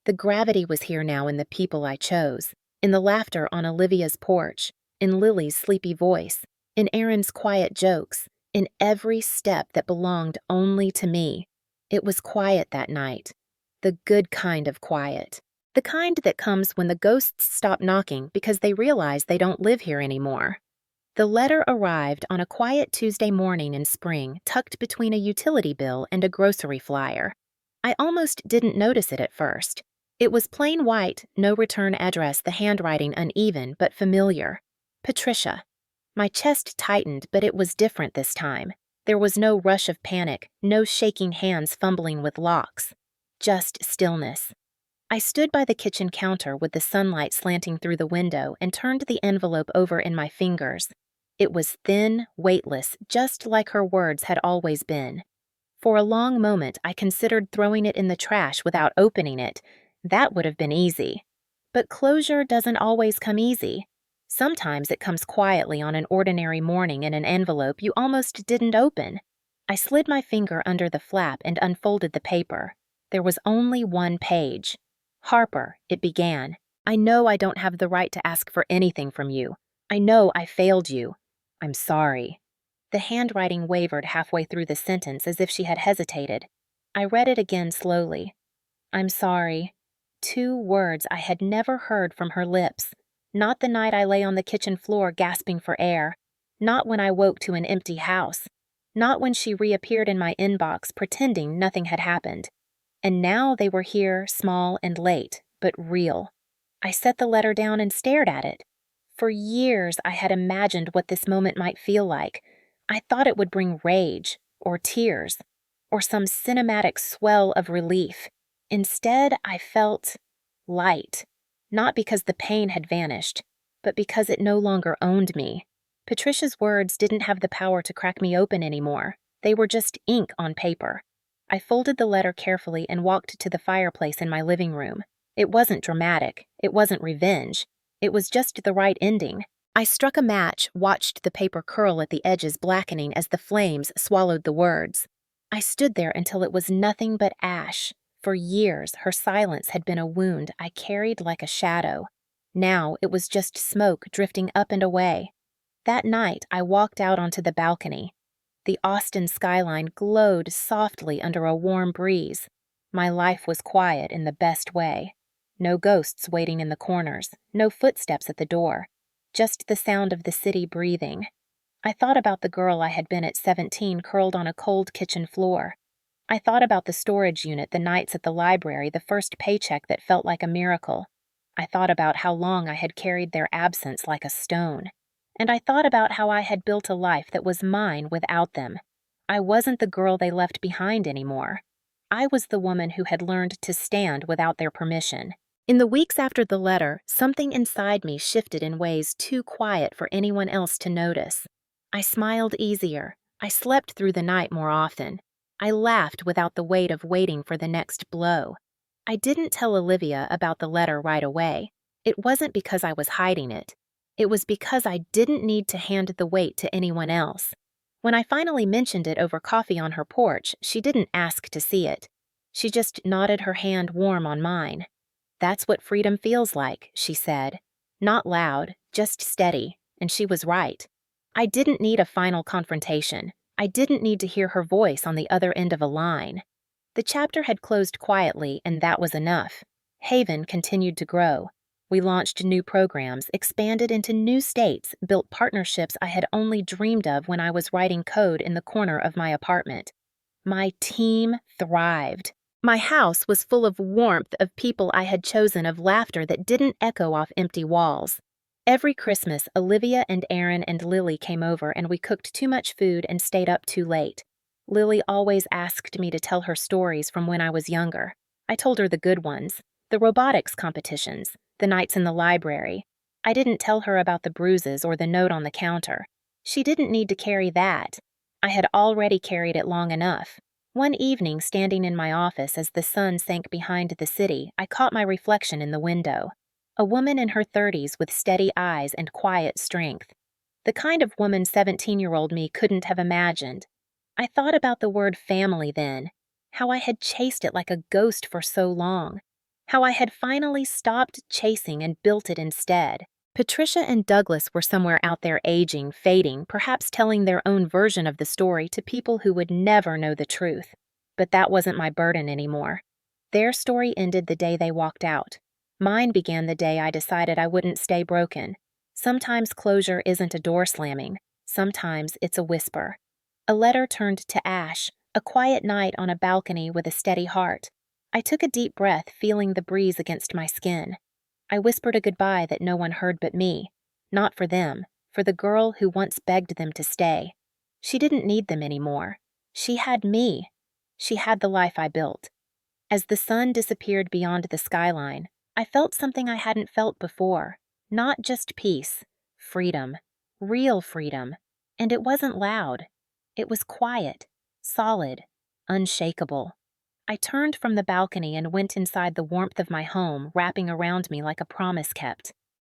The gravity was here now in the people I chose, in the laughter on Olivia's porch, in Lily's sleepy voice, in Aaron's quiet jokes, in every step that belonged only to me. It was quiet that night. The good kind of quiet. The kind that comes when the ghosts stop knocking because they realize they don't live here anymore. The letter arrived on a quiet Tuesday morning in spring, tucked between a utility bill and a grocery flyer. I almost didn't notice it at first. It was plain white, no return address, the handwriting uneven but familiar. Patricia. My chest tightened, but it was different this time. There was no rush of panic, no shaking hands fumbling with locks. Just stillness. I stood by the kitchen counter with the sunlight slanting through the window and turned the envelope over in my fingers. It was thin, weightless, just like her words had always been. For a long moment, I considered throwing it in the trash without opening it. That would have been easy. But closure doesn't always come easy. Sometimes it comes quietly on an ordinary morning in an envelope you almost didn't open. I slid my finger under the flap and unfolded the paper. There was only one page. Harper, it began. I know I don't have the right to ask for anything from you. I know I failed you. I'm sorry. The handwriting wavered halfway through the sentence as if she had hesitated. I read it again slowly. I'm sorry. 2 words I had never heard from her lips. Not the night I lay on the kitchen floor gasping for air. Not when I woke to an empty house. Not when she reappeared in my inbox pretending nothing had happened. And now they were here, small and late, but real. I set the letter down and stared at it. For years, I had imagined what this moment might feel like. I thought it would bring rage, or tears, or some cinematic swell of relief. Instead, I felt light. Not because the pain had vanished, but because it no longer owned me. Patricia's words didn't have the power to crack me open anymore. They were just ink on paper. I folded the letter carefully and walked to the fireplace in my living room. It wasn't dramatic. It wasn't revenge. It was just the right ending. I struck a match, watched the paper curl at the edges, blackening as the flames swallowed the words. I stood there until it was nothing but ash. For years, her silence had been a wound I carried like a shadow. Now it was just smoke drifting up and away. That night, I walked out onto the balcony. The Austin skyline glowed softly under a warm breeze. My life was quiet in the best way. No ghosts waiting in the corners, no footsteps at the door, just the sound of the city breathing. I thought about the girl I had been at 17 curled on a cold kitchen floor. I thought about the storage unit, the nights at the library, the first paycheck that felt like a miracle. I thought about how long I had carried their absence like a stone. And I thought about how I had built a life that was mine without them. I wasn't the girl they left behind anymore. I was the woman who had learned to stand without their permission. In the weeks after the letter, something inside me shifted in ways too quiet for anyone else to notice. I smiled easier. I slept through the night more often. I laughed without the weight of waiting for the next blow. I didn't tell Olivia about the letter right away. It wasn't because I was hiding it. It was because I didn't need to hand the weight to anyone else. When I finally mentioned it over coffee on her porch, she didn't ask to see it. She just nodded her hand warm on mine. "That's what freedom feels like," she said. Not loud, just steady, and she was right. I didn't need a final confrontation. I didn't need to hear her voice on the other end of a line. The chapter had closed quietly, and that was enough. Haven continued to grow. We launched new programs, expanded into new states, built partnerships I had only dreamed of when I was writing code in the corner of my apartment. My team thrived. My house was full of warmth, of people I had chosen, of laughter that didn't echo off empty walls. Every Christmas, Olivia and Aaron and Lily came over, and we cooked too much food and stayed up too late. Lily always asked me to tell her stories from when I was younger. I told her the good ones, the robotics competitions, the nights in the library. I didn't tell her about the bruises or the note on the counter. She didn't need to carry that. I had already carried it long enough. One evening, standing in my office as the sun sank behind the city, I caught my reflection in the window. A woman in her 30s with steady eyes and quiet strength. The kind of woman 17-year-old me couldn't have imagined. I thought about the word family then, how I had chased it like a ghost for so long, how I had finally stopped chasing and built it instead. Patricia and Douglas were somewhere out there aging, fading, perhaps telling their own version of the story to people who would never know the truth. But that wasn't my burden anymore. Their story ended the day they walked out. Mine began the day I decided I wouldn't stay broken. Sometimes closure isn't a door slamming. Sometimes it's a whisper. A letter turned to ash, a quiet night on a balcony with a steady heart. I took a deep breath, feeling the breeze against my skin. I whispered a goodbye that no one heard but me. Not for them, for the girl who once begged them to stay. She didn't need them anymore. She had me. She had the life I built. As the sun disappeared beyond the skyline, I felt something I hadn't felt before. Not just peace, freedom, real freedom. And it wasn't loud. It was quiet, solid, unshakable. I turned from the balcony and went inside the warmth of my home, wrapping around me like a promise kept.